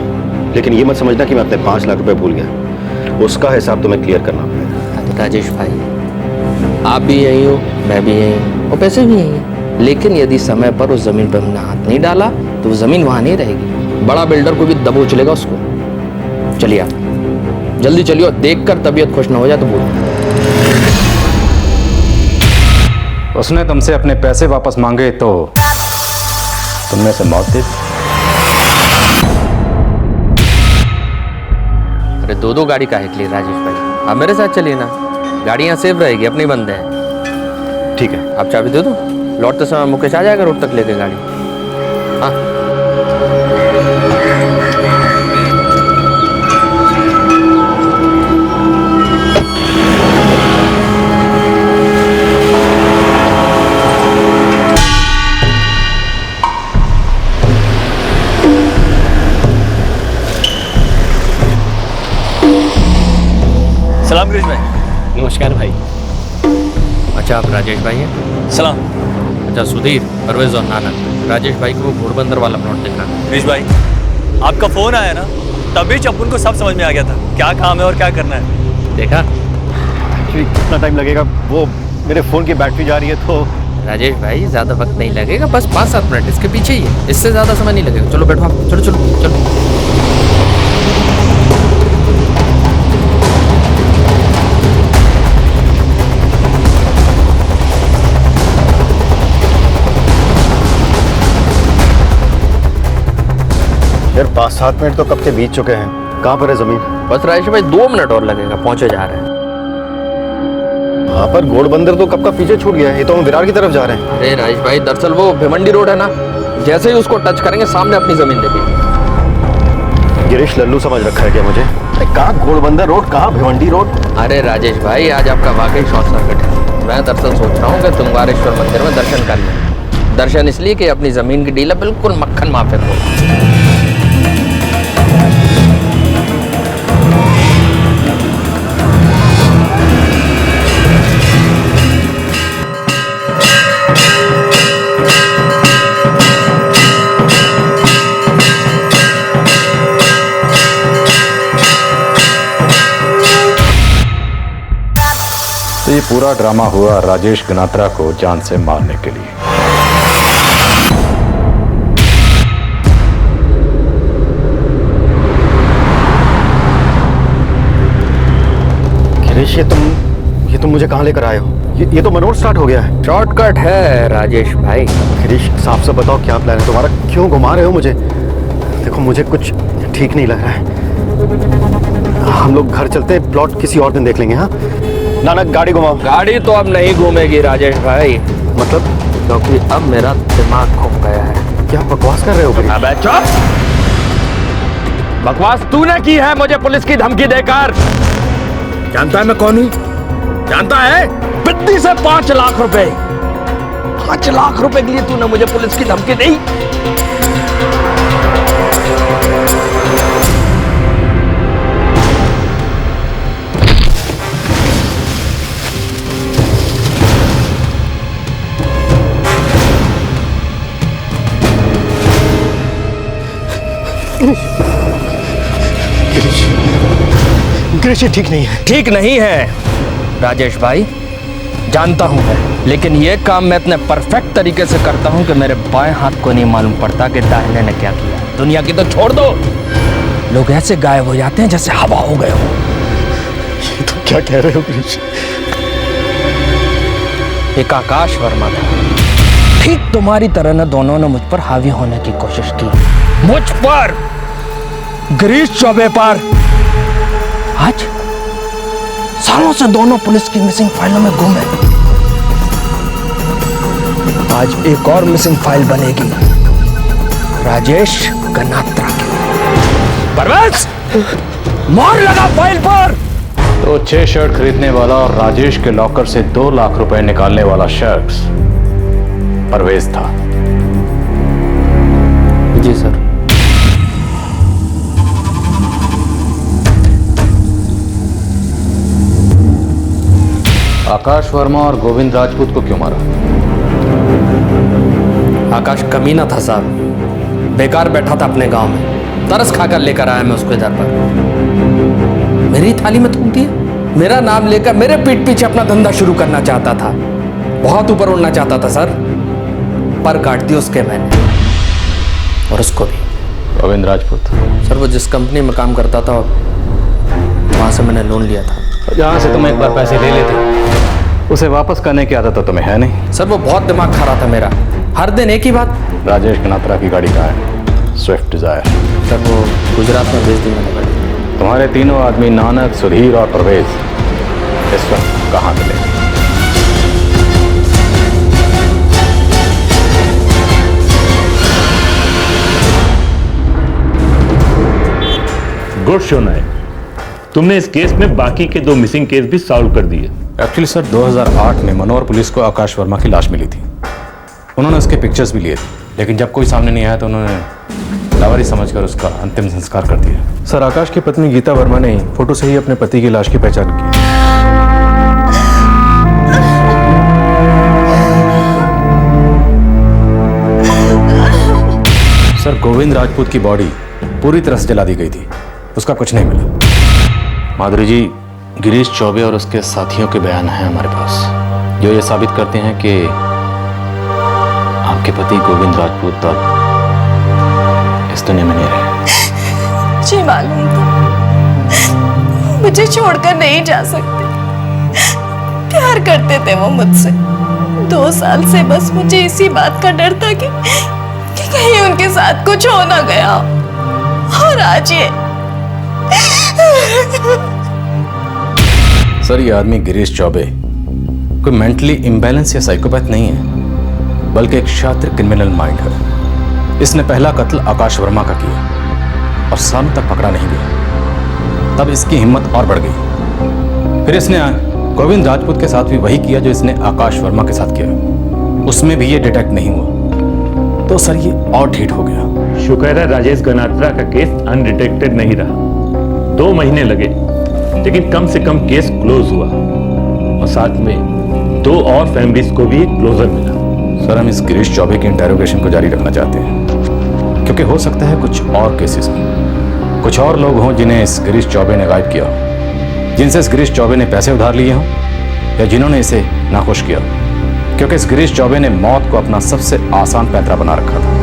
लेकिन ये मत समझना कि मैं अपने 5 लाख रुपए भूल गया। उसका हिसाब तुम्हें क्लियर करना पड़ेगा। राजेश भाई, आप भी यही हो, मैं भी यही हूँ, और पैसे भी यही हैं। लेकिन यदि समय पर उस जमीन पर हमने हाथ नहीं डाला तो वो जमीन वहां नहीं रहेगी। बड़ा बिल्डर को भी दबोच लेगा उसको। चलिए आप जल्दी चलिए, देखकर तबीयत खुश ना हो जाए तो बोलो। उसने तुमसे अपने पैसे वापस मांगे तो तुमने से मौत दे दी। अरे दो गाड़ी काहे के लिए राजेश भाई? आप मेरे साथ चलिए ना, गाड़ी यहाँ सेफ रहेगी, अपने बंदे हैं। ठीक है, आप चाबी दे दो, लौटते समय मुकेश आ जाएगा रोड तक लेके गाड़ी। हाँ, सलाम गिरीश भाई। नमस्कार भाई। अच्छा आप राजेश भाई हैं? सलाम। अच्छा सुधीर, परवेज और नानक, राजेश भाई को घोड़बंदर वाला प्लॉट देखना। गिरीश भाई, आपका फोन आया ना, तभी चप्पन को सब समझ में आ गया था क्या काम है और क्या करना है। देखा? कितना टाइम लगेगा? वो मेरे फोन की बैटरी जा रही है तो। राजेश भाई ज्यादा वक्त नहीं लगेगा, बस 5-7 मिनट इसके पीछे ही है, इससे ज्यादा समय नहीं लगेगा। चलो बैठो आप, चलो चलो चलो। यार 5-7 मिनट तो कब के बीत चुके हैं। कहाँ पर है जमीन? बस राजेश भाई 2 मिनट और लगेगा, पहुंचे जा रहे हैं। वहाँ पर घोड़बंदर तो कब का पीछे छूट गया है। ये तो हम विरार की तरफ जा रहे हैं। अरे राजेश भाई, दरअसल वो भिवंडी रोड है ना, जैसे ही उसको टच करेंगे सामने अपनी जमीन देखेंगे। गिरीश लल्लू समझ रखा है क्या मुझे? कहाँ घोड़बंदर रोड, कहाँ भिवंडी रोड? अरे राजेश भाई, आज आपका वाकई शॉर्ट सर्किट है। मैं दरअसल सोच रहा हूँ कि तुंगारेश्वर मंदिर में दर्शन कर लें। दर्शन इसलिए कि अपनी जमीन की डील बिल्कुल मक्खन माफिक हो। तो ये पूरा ड्रामा हुआ राजेश गनात्रा को जान से मारने के लिए। गिरीश, ये तुम मुझे कहाँ लेकर आए हो? ये तो मनोज स्टार्ट हो गया है। शॉर्टकट है राजेश भाई। गिरीश, साफ से बताओ क्या प्लान है तुम्हारा? क्यों घुमा रहे हो मुझे? देखो मुझे कुछ ठीक नहीं लग रहा है। हम लोग घर चलते हैं, प्लॉट किसी और दिन देख लेंगे। हाँ नानक, गाड़ी घुमाओ। गाड़ी तो अब नहीं घूमेगी राजेश भाई। मतलब? क्योंकि अब मेरा दिमाग घूम गया है। क्या बकवास कर रहे हो गिरीश? अबे चुप! बकवास तूने की है मुझे पुलिस की धमकी देकर। जानता है मैं कौन हूं? जानता है? बिद्दी से 5 लाख रुपए, 5 लाख रुपए के लिए तूने मुझे पुलिस की धमकी दी। गिरीश, ये ठीक नहीं है। ठीक नहीं है राजेश भाई, जानता हूं मैं, लेकिन यह काम मैं इतने परफेक्ट तरीके से करता हूं कि मेरे बाएं हाथ को नहीं मालूम पड़ता कि दाहिने ने क्या किया। दुनिया की तो छोड़ दो, लोग ऐसे गायब हो जाते हैं जैसे हवा हो गए हो। ये तो क्या कह रहे हो गिरीश? एक आकाश वर्मा था, ठीक तुम्हारी तरह न दोनों ने मुझ पर हावी होने की कोशिश की। मुझ पर, गिरीश चौबे पर। आज सालों से दोनों पुलिस की मिसिंग फाइलों में गुम है। आज एक और मिसिंग फाइल बनेगी राजेश गनात्रा की। परवेज, मार लगा फाइल पर। तो 6 शर्ट खरीदने वाला और राजेश के लॉकर से 2 लाख रुपए निकालने वाला शख्स परवेज था। जी सर। आकाश वर्मा और गोविंद राजपूत को क्यों मारा? आकाश कमीना था साहब, बेकार बैठा था अपने गांव में, तरस खाकर लेकर आया मैं उसको इधर पर। मेरी थाली में थूक दिया, मेरा नाम लेकर मेरे पीठ पीछे अपना धंधा शुरू करना चाहता था, बहुत ऊपर उड़ना चाहता था सर, पर काट दी उसके मैंने, और उसको भी। गोविंद राजपूत सर वो जिस कंपनी में काम करता था वहां से मैंने लोन लिया था। जहाँ से तुम एक बार पैसे ले लेते उसे वापस करने की आदत तो तुम्हें है नहीं। सर वो बहुत दिमाग खा रहा था मेरा, हर दिन एक ही बात। राजेश गनात्रा की गाड़ी कहाँ है? Swift Dzire. सर वो गुजरात में भेज दी मैंने गाड़ी। तुम्हारे तीनों आदमी नानक, सुधीर और परवेज इस वक्त कहाँ मिले? गुड शो नायक, तुमने इस केस में बाकी के 2 मिसिंग केस भी सॉल्व कर दिए। एक्चुअली सर 2008 में मनोहर पुलिस को आकाश वर्मा की लाश मिली थी, उन्होंने उसके पिक्चर्स भी लिए थे, लेकिन जब कोई सामने नहीं आया तो उन्होंने लावारिस समझकर उसका अंतिम संस्कार कर दिया। सर आकाश की पत्नी गीता वर्मा ने फोटो से ही अपने पति की लाश की पहचान की। सर गोविंद राजपूत की बॉडी पूरी तरह से जला दी गई थी, उसका कुछ नहीं मिला। माधुरी जी, गिरीश चौबे और उसके साथियों के बयान हैं हमारे पास, जो ये साबित करते हैं कि आपके पति गोविंद राजपूत अब इस दुनिया में नहीं रहे। मुझे मालूम था, मुझे छोड़कर नहीं जा सकते। प्यार करते थे वो मुझसे। 2 साल से बस मुझे इसी बात का डर था कि कहीं उनके साथ कुछ हो ना गया, और आज ये। सर ये आदमी गिरीश चौबे कोई मेंटली इम्बैलेंस या साइकोपैथ नहीं है, बल्कि एक शातिर क्रिमिनल माइंड है। इसने पहला कत्ल आकाश वर्मा का किया और सालों तक पकड़ा नहीं गया, तब इसकी हिम्मत और बढ़ गई। फिर इसने गोविंद राजपूत के साथ भी वही किया जो इसने आकाश वर्मा के साथ किया, उसमें भी ये डिटेक्ट नहीं हुआ, तो सर ये और ढीठ हो गया। शुक्र है राजेश गनात्रा का केस अनडिटेक्टेड नहीं रहा। 2 महीने लगे, लेकिन कम से कम केस क्लोज हुआ, और साथ में 2 और फैमिलीज को भी क्लोजर मिला। सर हम इस गिरीश चौबे के इंटेरोगेशन को जारी रखना चाहते हैं, क्योंकि हो सकता है कुछ और केसेस में कुछ और लोग हों जिन्हें इस गिरीश चौबे ने गायब किया हो, जिनसे इस गिरीश चौबे ने पैसे उधार लिए हों, या जिन्होंने इसे नाखुश किया, क्योंकि इस गिरीश चौबे ने मौत को अपना सबसे आसान पैंतरा बना रखा था।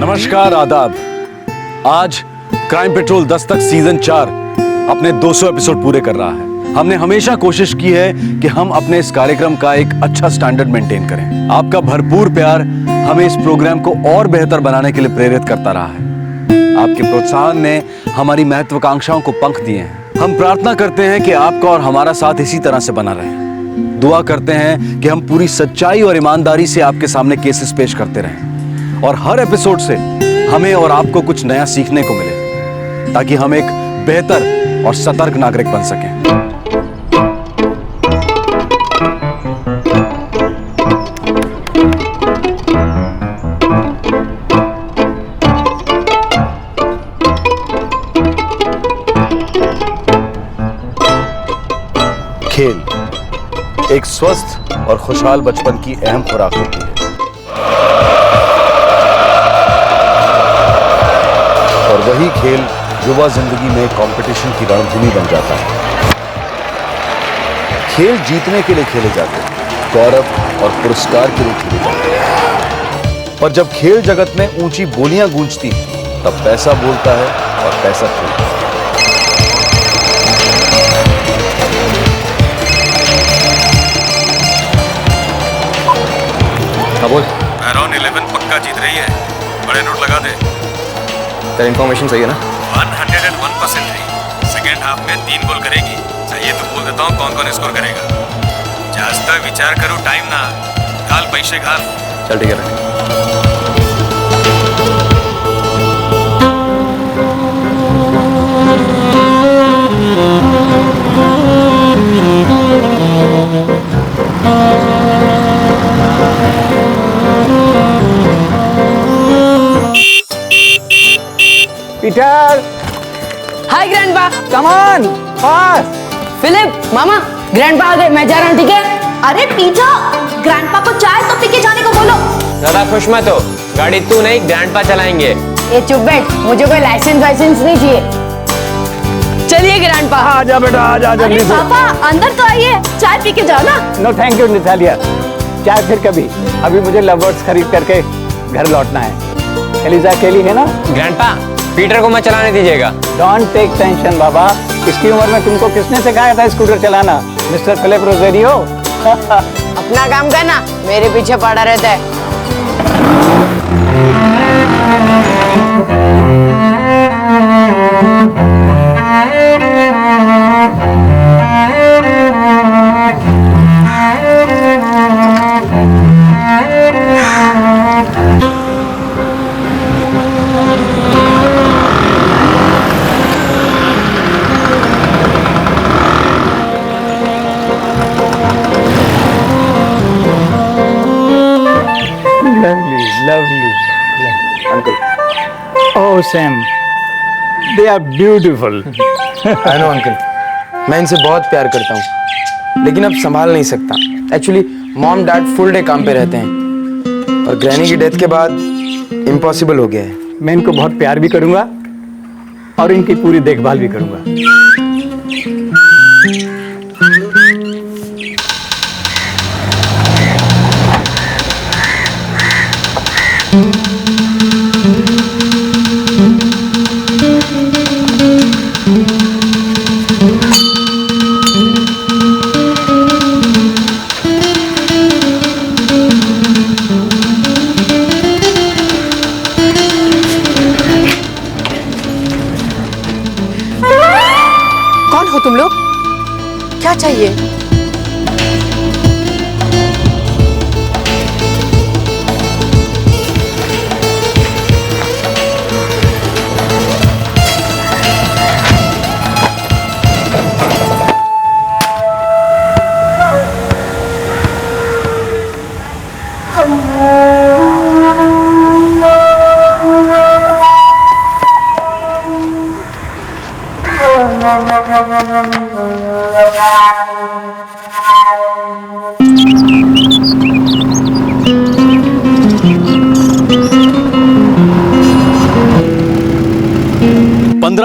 नमस्कार, आदाब। आज क्राइम पेट्रोल दस्तक सीजन 4 अपने 200 एपिसोड पूरे कर रहा है। हमने हमेशा कोशिश की है कि हम अपने इस कार्यक्रम का एक अच्छा स्टैंडर्ड मेंटेन करें। आपका भरपूर प्यार हमें इस प्रोग्राम को और बेहतर बनाने के लिए प्रेरित करता रहा है। आपके प्रोत्साहन ने हमारी महत्वाकांक्षाओं को पंख दिए हैं। हम प्रार्थना करते हैं कि आपका और हमारा साथ इसी तरह से बना रहे। दुआ करते हैं कि हम पूरी सच्चाई और ईमानदारी से आपके सामने केसेस पेश करते रहें, और हर एपिसोड से हमें और आपको कुछ नया सीखने को मिले, ताकि हम एक बेहतर और सतर्क नागरिक बन सकें। खेल एक स्वस्थ और खुशहाल बचपन की अहम खुराक होती है, और वही खेल युवा जिंदगी में कंपटीशन की रणभूमि बन जाता है। खेल जीतने के लिए खेले जाते हैं, गौरव और पुरस्कार के लिए खेले जाते हैं। पर जब खेल जगत में ऊंची बोलियां गूंजती हैं, तब पैसा बोलता है और पैसा खेलता है। बोल। मैं सर इन्फॉर्मेशन सही है ना? 101% है। सेकेंड हाफ में 3 गोल करेगी। चाहिए तो बोल देता हूँ कौन कौन स्कोर करेगा। जास्त विचार करो टाइम ना घाल पैसे घाल। चल ठीक है। Peter, hi grandpa. Come on, fast. Philip, मामा, ग्रैंडपा आ गए, मैं जा रहा हूँ, ठीक है? अरे पीटर, ग्रैंडपा को चाय तो पी के जाने को बोलो। ज्यादा खुश मत हो, गाड़ी तू नहीं ग्रैंडपा चलाएंगे। ये चुप बैठ, मुझे कोई लाइसेंस नहीं चाहिए। चलिए ग्रैंडपा। आजा बेटा, आजा जल्दी से। पापा अंदर तो आइए, चाय पी के जाओ ना। नो थैंक यू नितालिया, चाय फिर कभी। अभी मुझे लवर्स खरीद करके घर लौटना है। एलिजा अकेली है ना? ग्रैंडपा, पीटर को मत चलाने दीजिएगा। डोंट टेक टेंशन बाबा, इसकी उम्र में तुमको किसने सिखाया था स्कूटर चलाना? Mister Philip Rogerio. अपना काम करना, मेरे पीछे पड़ा रहता है। Lovely. Uncle. Oh, Sam. They are beautiful. I know, uncle. मैं इनसे बहुत प्यार करता हूँ, लेकिन अब संभाल नहीं सकता। Actually mom dad full day काम पे रहते हैं और ग्रैनी की डेथ के बाद इम्पॉसिबल हो गया है। मैं इनको बहुत प्यार भी करूंगा और इनकी पूरी देखभाल भी करूंगा। कौन हो तुम लोग? क्या चाहिए?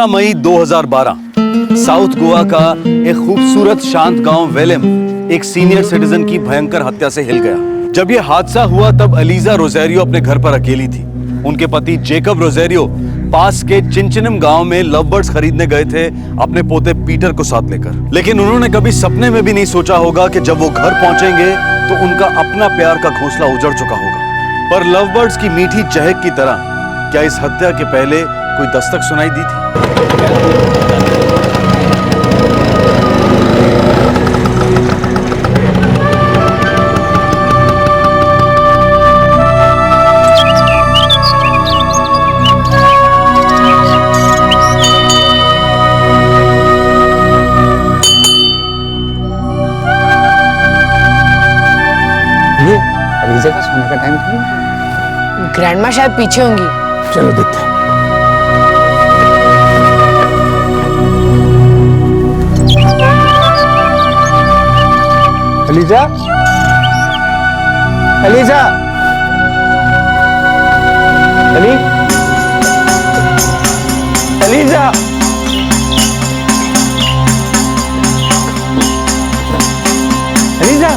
मई 2012 साउथ गोवा का एक खूबसूरत शांत गांव वेलेम एक सीनियर सिटीजन की भयंकर हत्या से हिल गया। जब यह हादसा हुआ तब एलिजा रोजेरियो अपने घर पर अकेली थी। उनके पति जेकब रोजेरियो पास के चिंचिनम गांव में लव बर्ड्स खरीदने गए थे अपने पोते पीटर को साथ लेकर। लेकिन उन्होंने कभी सपने में भी नहीं सोचा होगा कि जब वो घर पहुंचेंगे तो उनका अपना प्यार का घोंसला उजड़ चुका होगा। पर लव बर्ड्स की मीठी चहक की तरह क्या इस हत्या के पहले कोई दस्तक सुनाई दी थी? एलिजा का सोने का टाइम था। ग्रैंडमा शायद पीछे होंगी। चलो देखते हैं। Eliza, Eliza, Eliza, Eliza.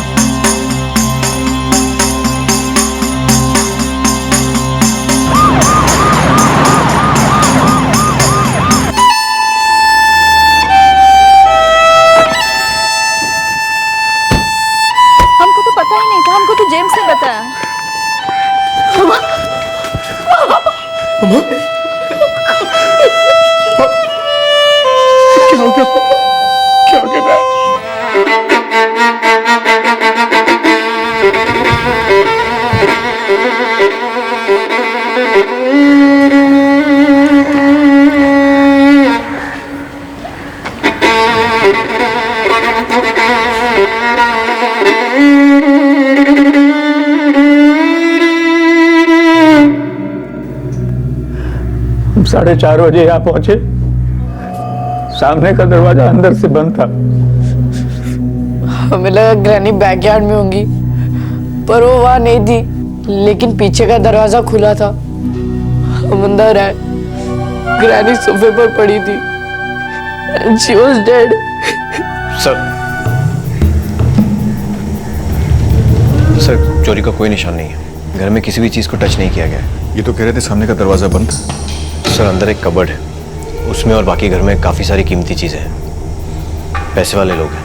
हमको तो पता ही नहीं था, हमको तो जेम्स ने बताया। 4:30 बजे यहाँ पहुंचे। सामने का दरवाजा अंदर से बंद था। हमें लगा ग्रैनी बैकयार्ड में होंगी, पर वो वहां नहीं थी। लेकिन पीछे का दरवाजा खुला था। हम अंदर आए, ग्रैनी सोफे पर पड़ी थी। And she was dead. Sir चोरी का कोई निशान नहीं है। घर में किसी भी चीज को टच नहीं किया गया है। ये तो कह रहे थे सामने का दरवाजा बंद। सर अंदर एक कबर्ड है, उसमें और बाकी घर में काफी सारी कीमती चीजें हैं। पैसे वाले लोग हैं।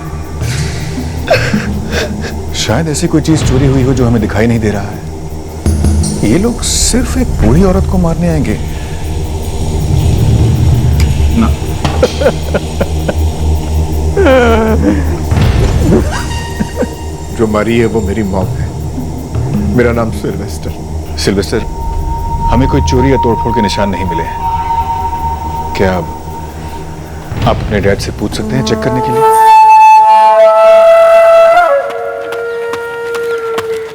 शायद ऐसी कोई चीज चोरी हुई हो जो हमें दिखाई नहीं दे रहा है। ये लोग सिर्फ एक बूढ़ी औरत को मारने आएंगे ना। जो मरी है वो मेरी मॉम है। मेरा नाम सिल्वेस्टर। सिल्वेस्टर, हमें कोई चोरी या तोड़फोड़ के निशान नहीं मिले हैं। क्या आप अपने डैड से पूछ सकते हैं चेक करने के लिए?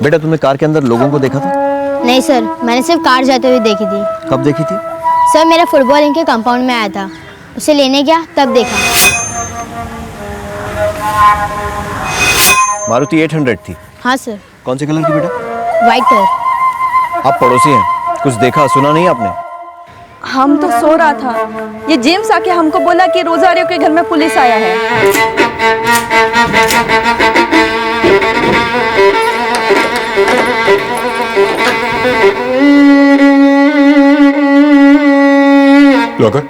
बेटा तुमने कार के अंदर लोगों को देखा था? नहीं सर, मैंने सिर्फ कार जाते हुए देखी थी। कब देखी थी? सर मेरा फुटबॉल इनके कंपाउंड में आया था, उसे लेने गया तब देखा। मारुति 800 थी? हाँ सर। कौन से कलर की बेटा? White colour. आप पड़ोसी हैं, कुछ देखा सुना नहीं आपने? हम तो सो रहा था, ये जेम्स आके हमको बोला कि रोजारियो के घर में पुलिस आया है। लॉकर?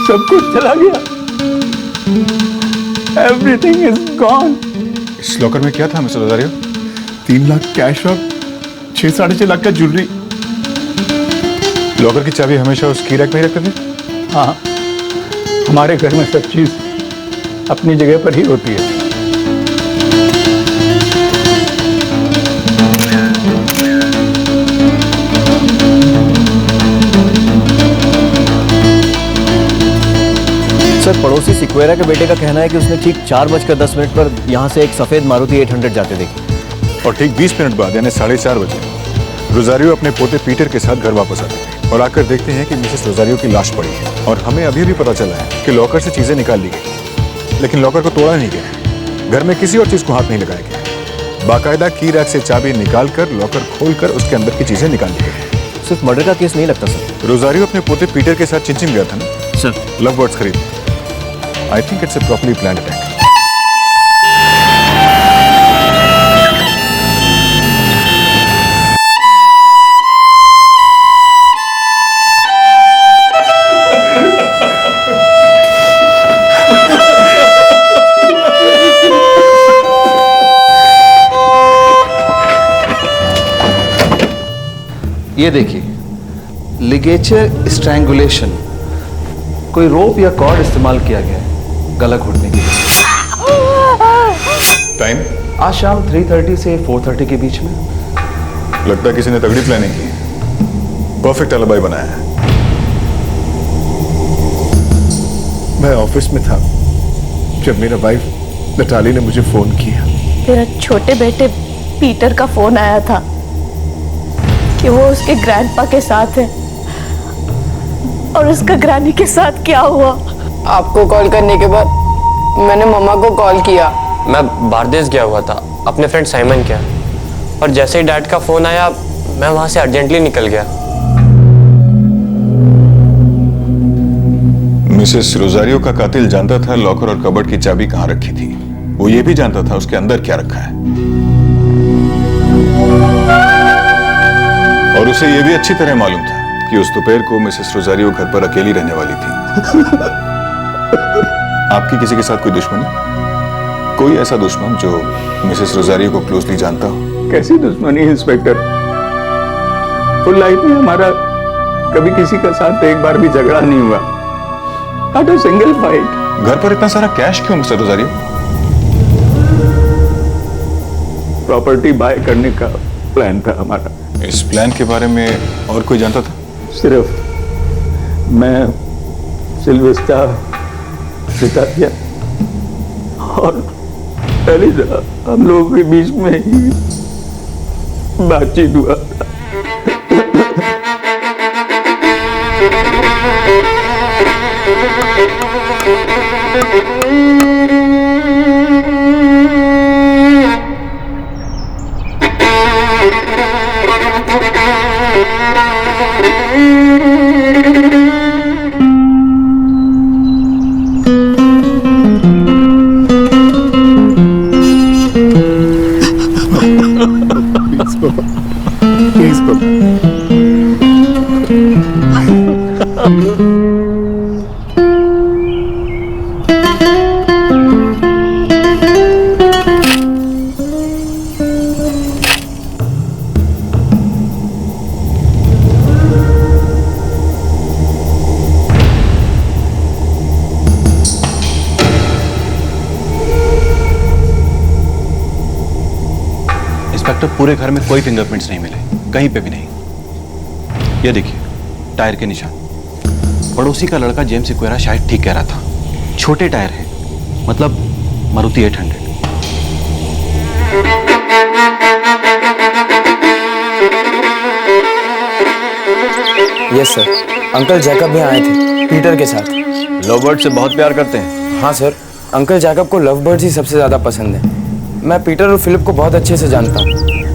सब कुछ चला गया। Everything is gone. इस लॉकर में क्या था मिस्टर रोजारियो? 3 लाख कैश और 6-6.5 लाख का ज्वेलरी। लॉकर की चाबी हमेशा उस की रैक में ही रखते थे? हाँ, हमारे घर में सब चीज अपनी जगह पर ही होती है। सर पड़ोसी सिक्वेरा के बेटे का कहना है कि उसने ठीक 4:10 पर यहाँ से एक सफेद मारुति 800 जाते देखी। और ठीक 20 मिनट बाद यानी 4:30 बजे रोजारियो अपने पोते पीटर के साथ घर वापस आते हैं और आकर देखते हैं कि मिसेस रोजारियो की लाश पड़ी है। और हमें अभी भी पता चला है कि लॉकर से चीजें निकाल ली गई, लेकिन लॉकर को तोड़ा नहीं गया। घर में किसी और चीज को हाथ नहीं लगाया गया। बाकायदा की रैक से चाबी निकालकर लॉकर खोलकर उसके अंदर की चीजें निकाल ली गई। सिर्फ मर्डर का केस नहीं लगता सर। रोजारियो अपने पोते पीटर के साथ चिंचिन गया था ना सर, लव बर्ड्स खरीदने। I think it's a properly planned attack. ये देखिए, लिगेचर स्ट्रैंगुलेशन, कोई रोप या कॉर्ड इस्तेमाल किया गया है गला घोटने के लिए। टाइम? आज शाम 3:30 से 4:30 के बीच में। लगता है किसी ने तगड़ी प्लानिंग की, परफेक्ट अलिबाई बनाया है। मैं ऑफिस में था जब मेरा वाइफ नटाली ने मुझे फोन किया। तेरा छोटे बेटे पीटर का फोन आया था कि वो उसके ग्रैंडपा के साथ है और उसका ग्रैनी के साथ क्या हुआ। आपको कॉल करने के बाद मैंने मम्मा को कॉल किया। मैं बारदेस गया हुआ था अपने फ्रेंड साइमन के, और जैसे ही डैड का फोन आया मैं वहां से अर्जेंटली निकल गया। मिसेस रोजारियो का कातिल जानता था लॉकर और कबर्ड की चाबी कहां रखी थी। वो ये भी जानता था उसके अंदर क्या रखा है, और उसे ये भी अच्छी तरह मालूम था कि उस दोपहर को मिसेस रोजारियो घर पर अकेली रहने वाली थी। आपकी किसी के साथ कोई दुश्मनी? कोई ऐसा दुश्मन जो मिसेस रोजारियो को क्लोजली जानता हो? कैसी दुश्मनी इंस्पेक्टर? फुल लाइफ में हमारा कभी किसी के साथ एक बार भी झगड़ा नहीं हुआ। Not a single fight. घर पर इतना सारा कैश क्यों मिस्टर रोजारियो? प्रॉपर्टी बाय करने का प्लान था हमारा। इस प्लान के बारे में और कोई जानता था? सिर्फ मैं, सिल्वेस्टा, सितारिया और एलिजा, हम लोगों के बीच में ही बातचीत हुआ था। प्लीज इंस्पेक्टर, पूरे घर में कोई फिंगरप्रिंट्स नहीं मिले, कहीं पे भी नहीं। ये देखिए, टायर के निशान। पड़ोसी का लड़का जेम्स सिक्वेरा शायद ठीक कह रहा था, छोटे टायर हैं, मतलब Maruti 800। Yes sir, uncle Jacob भी आए थे पीटर के साथ। लव बर्ड से बहुत प्यार करते हैं। हाँ सर, अंकल जैकब को लव बर्ड्स ही सबसे ज़्यादा पसंद है। मैं पीटर और फिलिप को बहुत अच्छे से जानता हूँ,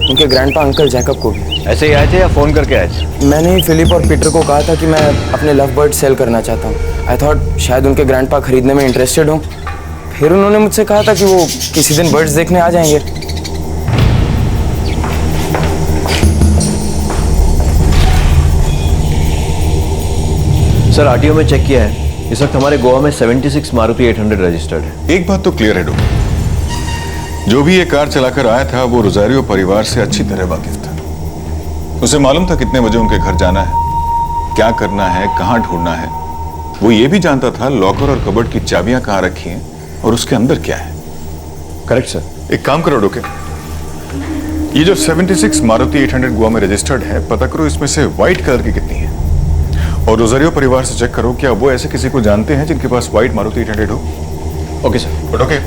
उनके ग्रैंडपा अंकल जैकब को भी। ऐसे ही आए थे या फोन करके आए थे? मैंने ही फिलिप और पीटर को कहा था कि मैं अपने लव बर्ड सेल करना चाहता हूँ। आई थॉट शायद उनके ग्रैंडपा खरीदने में इंटरेस्टेड हों। फिर उन्होंने मुझसे कहा था कि वो किसी दिन बर्ड्स देखने आ जाएंगे। सर, आरटीओ में चेक किया है, इस वक्त हमारे गोवा में 76 मारुति 800 रजिस्टर्ड है। एक बात तो क्लियर है डॉक्टर, जो भी ये कार चलाकर आया था वो रोजारियो परिवार से अच्छी तरह वाकिफ था। उसे मालूम था कितने बजे उनके घर जाना है, क्या करना है, कहां ढूंढना है। वो ये भी जानता था लॉकर और कबर्ड की चाबियां कहां रखी हैं और उसके अंदर क्या है। Correct sir. एक काम करो डोके, ये जो 76 मारुति 800 गोवा में रजिस्टर्ड है, पता करो इसमें से व्हाइट कलर की कितनी है, और रोजारियो परिवार से चेक करो क्या वो ऐसे किसी को जानते हैं जिनके पास व्हाइट मारुति 800 हो। Okay sir. But okay,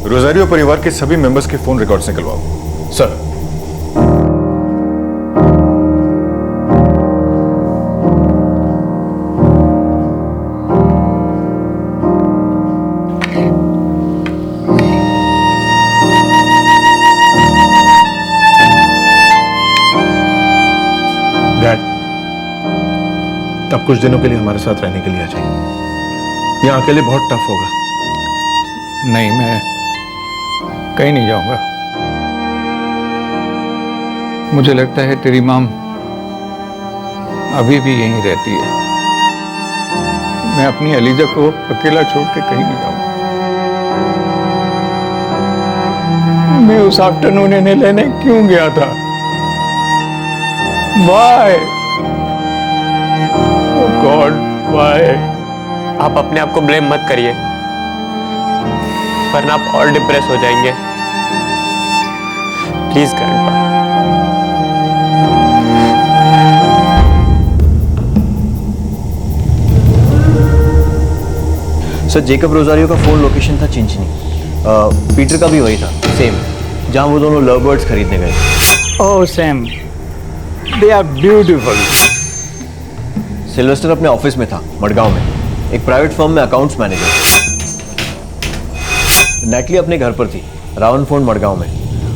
Rosario परिवार के सभी मेंबर्स के फोन रिकॉर्ड्स निकलवाओ। सर। डैड, अब कुछ दिनों के लिए हमारे साथ रहने के लिए आ जाइए। यहाँ अकेले बहुत टफ होगा। नहीं, मैं कहीं नहीं जाऊंगा। मुझे लगता है तेरी माम अभी भी यहीं रहती है। मैं अपनी अलीजा को अकेला छोड़ के कहीं नहीं जाऊंगा। मैं उस आफ्टरनून इन्हें लेने क्यों गया था? Why? Oh God, why? आप अपने आप को ब्लेम मत करिए, वरना आप और डिप्रेस हो जाएंगे। Please grandpa. Sir, Jacob Rosario का फोन लोकेशन था चिंचनी। पीटर का भी वही था, सेम, जहां वो दोनों लव बर्ड्स खरीदने गए। Oh Sam, they are beautiful. Sylvester अपने ऑफिस में था मडगांव में, एक प्राइवेट फर्म में अकाउंट्स मैनेजर। नैटली अपने घर पर थी, रावन फोन मडगांव में,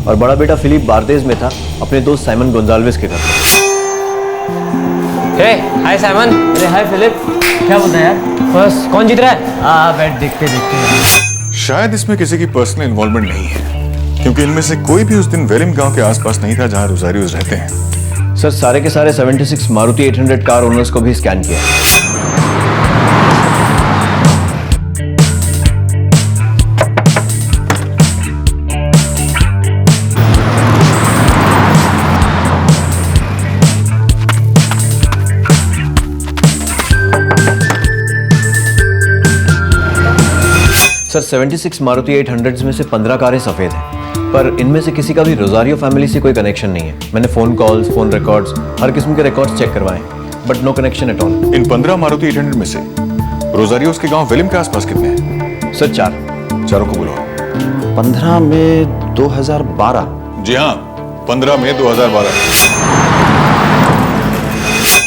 और बड़ा बेटा फिलिप बारदेज में था अपने दोस्त साइमन गोंजाल्वेस के घर पर। हे, हाय साइमन। अरे हाय फिलिप, क्या बोलता है यार? बस, कौन जीत रहा है? बैठ देखते देखते। शायद इसमें किसी की पर्सनल इन्वॉल्वमेंट नहीं है, क्योंकि इनमें से कोई भी उस दिन वेलिम गांव के आसपास नहीं था जहां रोजारियोस रहते हैं। सर, सारे के सारे 76 मारुति 800 कार ओनर्स को भी स्कैन किया। सर, 76 मारुति 800 में से 15 कारें सफेद हैं, पर इनमें से किसी का भी रोजारियो फैमिली से कोई कनेक्शन नहीं है। मैंने फोन कॉल्स, फोन रिकॉर्ड्स, हर किस्म के रिकॉर्ड्स चेक करवाए, but no connection at all. इन 15 मारुति 800 में से रोजारियोस के गांव वेलिम के आसपास कितने हैं? सर, 4। चारों को बुलाओ। 15 में 2012। जी हाँ, 15 में 2012।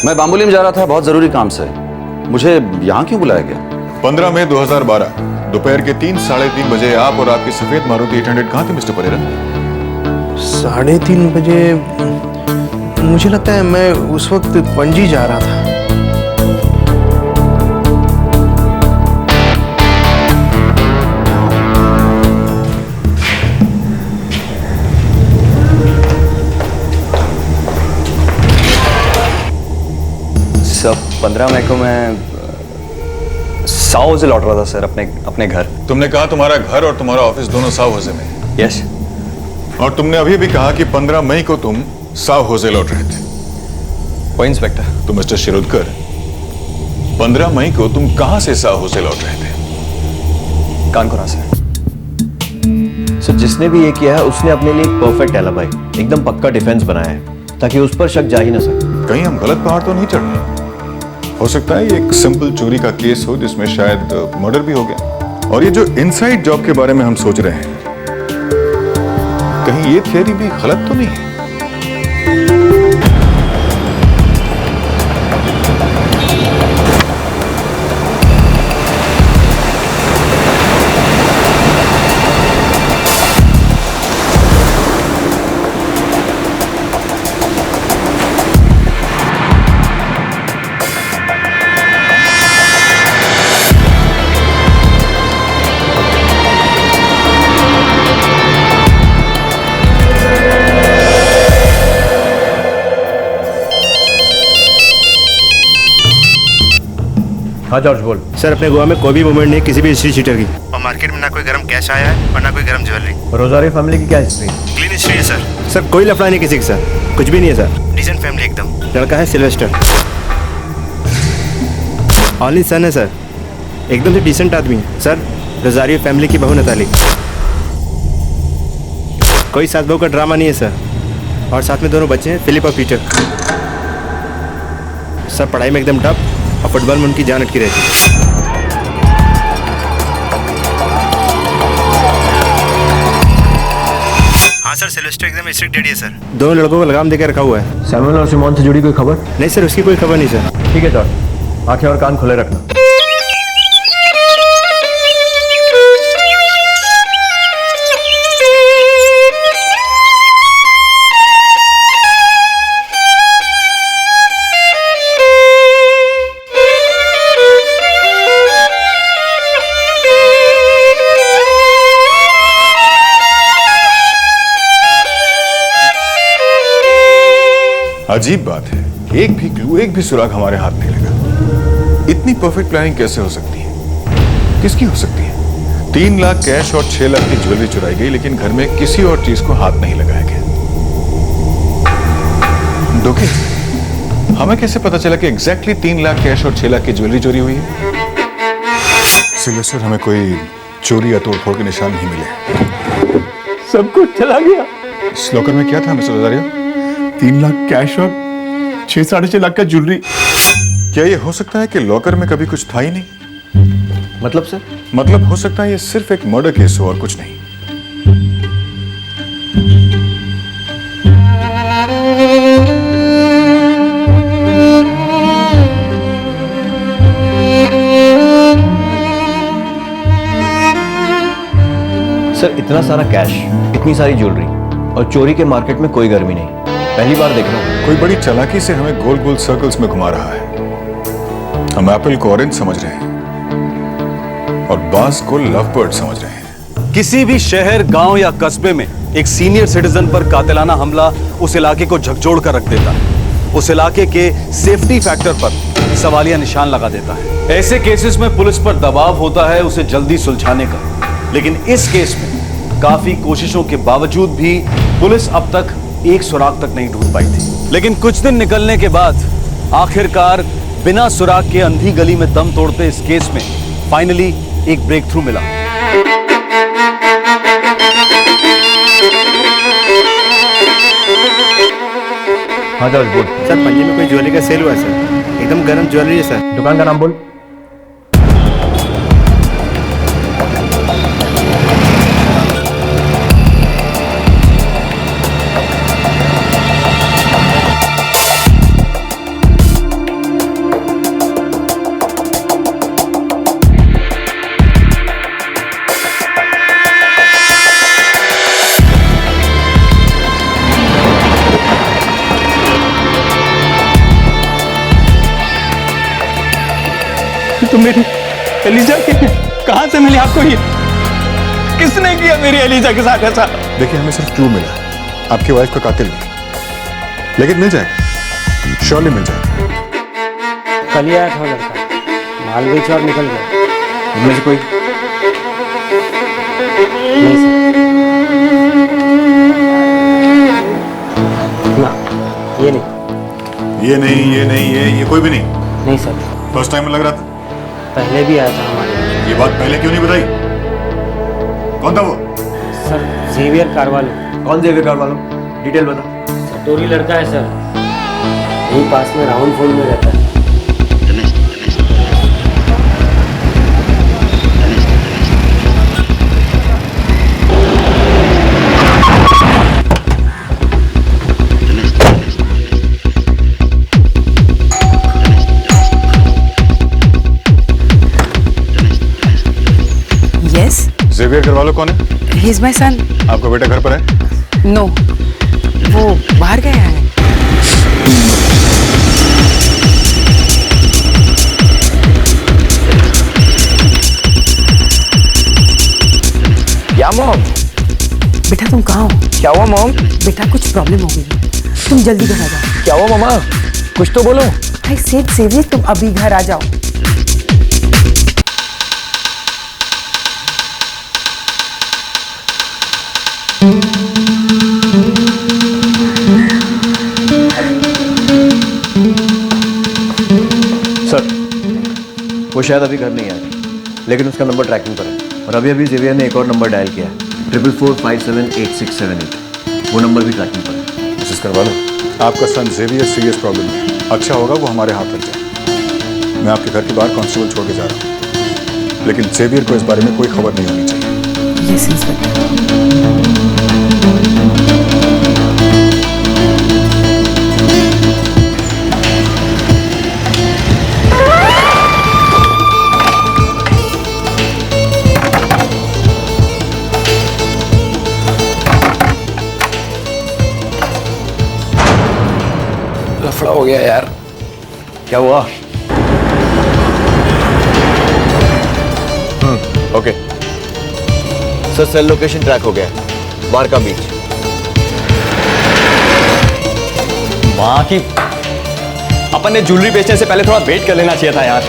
मैं बाम्बोली में जा रहा था बहुत जरूरी काम से। मुझे यहाँ क्यों बुलाया गया? 15 मई 2012 दोपहर के 3-3:30 बजे आप और आपकी सफेद मारुति 800 कहां थे मिस्टर परेरा? 3:30 बजे मुझे लगता है मैं उस वक्त पणजी जा रहा था। सब 15 मई को मैं साओ से लौट रहा था सर अपने घर। तुमने कहा तुम्हारा घर और तुम्हारा ऑफिस दोनों साओ होजे में? यस। और तुमने अभी भी कहा कि 15 मई को तुम साओ होजे लौट रहे थे। वो इंस्पेक्टर। तो मिस्टर शिरोडकर, 15 मई को तुम कहां से साओ होजे लौट रहे थे? कानपुरा से। सर जिसने भी ये किया है उसने अपने लिए एक परफेक्ट एलिबी, एकदम पक्का डिफेंस बनाया है ताकि उस पर शक जा ही ना सके। कहीं हम गलत पहाड़ तो नहीं चढ़ रहे? हो सकता है ये एक सिंपल चोरी का केस हो जिसमें शायद मर्डर भी हो गया। और ये जो इनसाइड जॉब के बारे में हम सोच रहे हैं, कहीं ये थियरी भी गलत तो नहीं है? हाँ जॉर्ज बोल। सर अपने गोवा में कोई भी मूवमेंट नहीं किसी भी हिस्ट्री शीटर की, और मार्केट में ना कोई गर्म कैश आया है और ना कोई गर्म ज्वेलरी। रोजारियो फैमिली की क्या हिस्ट्री? क्लीन हिस्ट्री है सर। सर कोई लफड़ा नहीं किसी के साथ, कुछ भी नहीं है सर। डिसेंट फैमिली एकदम। लड़का है सिल्वेस्टर, ओनली सन है सर, एकदम से डिसेंट आदमी है सर। रोजारियो फैमिली की बहू नताली। कोई सास बहू का ड्रामा नहीं है सर, और साथ में दोनों बच्चे हैं फिलिप और पीटर। सब पढ़ाई में एकदम टफ और फुटबॉल में उनकी जान अटकी रहती है। हाँ सर सिल्वेस्टर एकदम स्ट्रिक्ट डैडी है सर। दोनों लड़कों को लगाम देकर रखा हुआ है। सैमुअल और सिमोन से जुड़ी कोई खबर? नहीं सर उसकी कोई खबर नहीं सर। ठीक है जॉर्ज, आंखें और कान खुले रखना। अजीब बात है, एक भी क्लू, एक भी सुराग हमारे हाथ नहीं लगा। इतनी परफेक्ट प्लानिंग कैसे हो सकती है? किसकी हो सकती है? 3 लाख कैश और 6 लाख की ज्वेलरी चुराई गई, लेकिन घर में किसी और चीज को हाथ नहीं लगाया गया। डोके, हमें कैसे पता चला कि एग्जैक्टली 3 लाख कैश और 6 लाख की ज्वेलरी चोरी हुई है? सिल्वेस्टर, हमें कोई चोरी या तोड़फोड़ के निशान नहीं मिले। सब कुछ चला गया। इस लॉकर में क्या था मिस्टर रोजारियो? 3 लाख कैश और 6-6.5 लाख का ज्वेलरी। क्या ये हो सकता है कि लॉकर में कभी कुछ था ही नहीं? मतलब सर? मतलब हो सकता है ये सिर्फ एक मर्डर केस हो और कुछ नहीं। सर इतना सारा कैश, इतनी सारी ज्वेलरी और चोरी के मार्केट में कोई गर्मी नहीं, पहली बार देख रहा हूं। कोई बड़ी चालाकी से हमें गोल गोल सर्कल्स में घुमा रहा है। हम एप्पल को ऑरेंज समझ रहे हैं और बास को लव बर्ड समझ रहे हैं। किसी भी शहर, गांव या कस्बे में एक सीनियर सिटीजन पर कातिलाना हमला उस इलाके को झकझोर कर रख देता है, उस इलाके के सेफ्टी फैक्टर पर सवालिया निशान लगा देता है। ऐसे केसेस में पुलिस पर दबाव होता है उसे जल्दी सुलझाने का, लेकिन इस केस में काफी कोशिशों के बावजूद भी पुलिस अब तक एक सुराग तक नहीं ढूंढ पाई थी। लेकिन कुछ दिन निकलने के बाद आखिरकार बिना सुराग के अंधी गली में दम तोड़ते इस केस में फाइनली एक ब्रेक थ्रू मिला। हाँ जॉर्ज बोल। सर पंजे में कोई ज्वेलरी का सेल हुआ है सर, एकदम गर्म ज्वेलरी है सर। दुकान का नाम बोल। तो मेरी एलिजा की कहाँ से मिली आपको ये? किसने किया मेरी एलिजा के साथ ऐसा? देखिए, हमें सिर्फ क्लू मिला, आपकी वाइफ का कातिल नहीं, लेकिन मिल जाएगा, श्योरली मिल जाएगा। कल ही आया था लड़का, माल बेच और निकल गया। इनमें से कोई? नहीं सर, ना, ये नहीं। ये नहीं, ये नहीं, ये कोई भी नहीं? नहीं सर। फर्स्ट टाइम लग रहा था? पहले भी आया था हमारे। ये बात पहले क्यों नहीं बताई? कौन था वो? Sir, Xavier Carvalho. कौन जेवियर कारवालो? डिटेल बता। सटोरी लड़का है सर, यही पास में राउंड फोन में रहता है। जेवियर करवालो कौन है? He is my son. आपका बेटा घर पर है? No, वो बाहर गया है। क्या मॉम? बेटा तुम कहाँ हो? क्या हुआ मॉम? बेटा कुछ प्रॉब्लम हो गई, तुम जल्दी घर आ जाओ। क्या हुआ मामा? कुछ तो बोलो। I said Xavier, तुम अभी घर आ जाओ। सर, वो शायद अभी घर नहीं आया, लेकिन उसका नंबर ट्रैकिंग पर है और अभी अभी जेवियर ने एक और नंबर डायल किया है, 44578678। वो नंबर भी ट्रैकिंग पर है। मिसेस करवालो, आपका सन जेवियर सीरियस प्रॉब्लम है, अच्छा होगा वो हमारे हाथ लग जाए। मैं आपके घर के बाहर कांस्टेबल छोड़ के जा रहा हूँ, लेकिन जेवियर को इस बारे में कोई खबर नहीं होनी चाहिए। Yes inspector. लफड़ा हो गया यार। क्या हुआ? Okay sir, cell location track हो गया, वारका बीच। माँ की, अपन ने ज्वेलरी बेचने से पहले थोड़ा वेट कर लेना चाहिए था यार।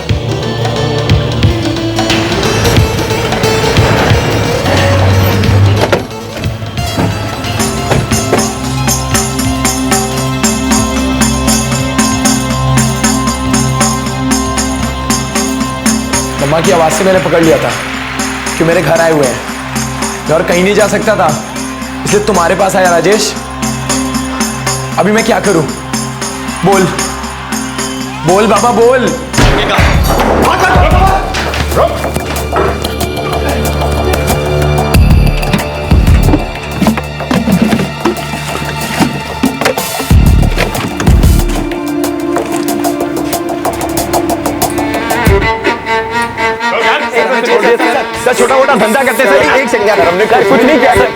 मम्मा की आवाज से मैंने पकड़ लिया था कि मेरे घर आए हुए हैं, मैं और कहीं नहीं जा सकता था, इसलिए तुम्हारे पास आया राजेश। अभी मैं क्या करूं? बोल बोल बाबा बोल। सर छोटा मोटा धंधा करते सर, एक सेकंड यार, हमने कुछ नहीं किया सर।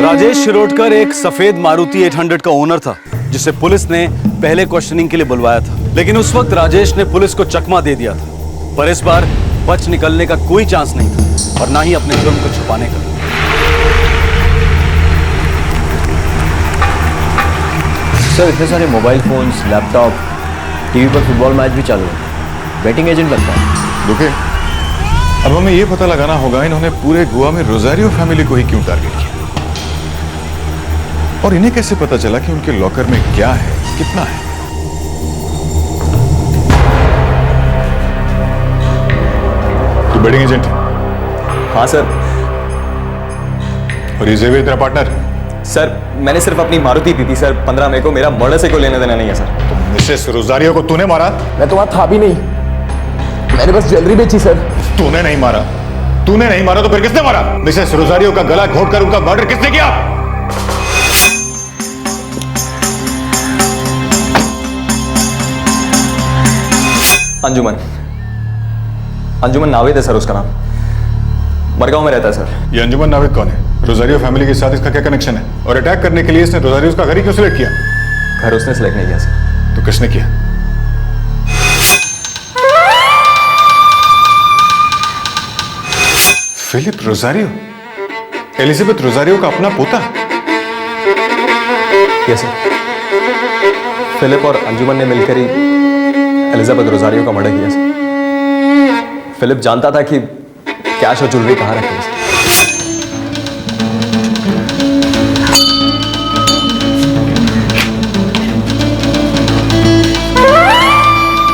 राजेश शिरोडकर एक सफेद मारुति 800 का ओनर था, जिसे पुलिस ने पहले क्वेश्चनिंग के लिए बुलवाया था, लेकिन उस वक्त राजेश ने पुलिस को चकमा दे दिया था। पर इस बार बच निकलने का कोई चांस नहीं था और ना ही अपने जुर्म को छुपाने का। सर, इतने सारे मोबाइल फोन्स, लैपटॉप, टीवी पर फुटबॉल मैच भी चालू है, बेटिंग एजेंट लगता है। रुके, अब हमें यह पता लगाना होगा इन्होंने पूरे गोवा में रोजारियो फैमिली को ही क्यों टारगेट किया, और इन्हें कैसे पता चला कि उनके लॉकर में क्या है, कितना है। तू बेटिंग एजेंट है? हाँ सर। और ये जेवियर तेरा पार्टनर? सर मैंने सिर्फ अपनी मारुति पी थी सर 15 मई को, मेरा मर्डर से कोई लेना देना नहीं है सर। तो मिसेस रोजारियो को तूने मारा? मैं तो वहां था भी नहीं, मैंने बस ज्वेलरी बेची सर। तूने नहीं मारा? तूने नहीं मारा तो फिर किसने मारा? मिसेस रोजारियो का गला घोंटकर उनका मर्डर किसने किया? अंजुमन, अंजुमन नावेद है सर उसका नाम, मरगांव में रहता है सर। ये अंजुमन नावेद कौन है? रोजारियो फैमिली के साथ इसका क्या कनेक्शन है? और अटैक करने के लिए इसने रोजारियो का घर ही क्यों सिलेक्ट किया? घर उसने सिलेक्ट नहीं किया सर। तो किसने किया? फिलिप रोजारियो, एलिजाबेथ रोजारियो का अपना पोता? Yes sir. फिलिप और अंजुमन ने मिलकर ही एलिजाबेथ रोजारियो का मर्डर किया सर। फिलिप जानता था कि कैश और ज्वेलरी कहाँ रखी है सर।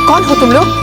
कौन हो तुम लोग?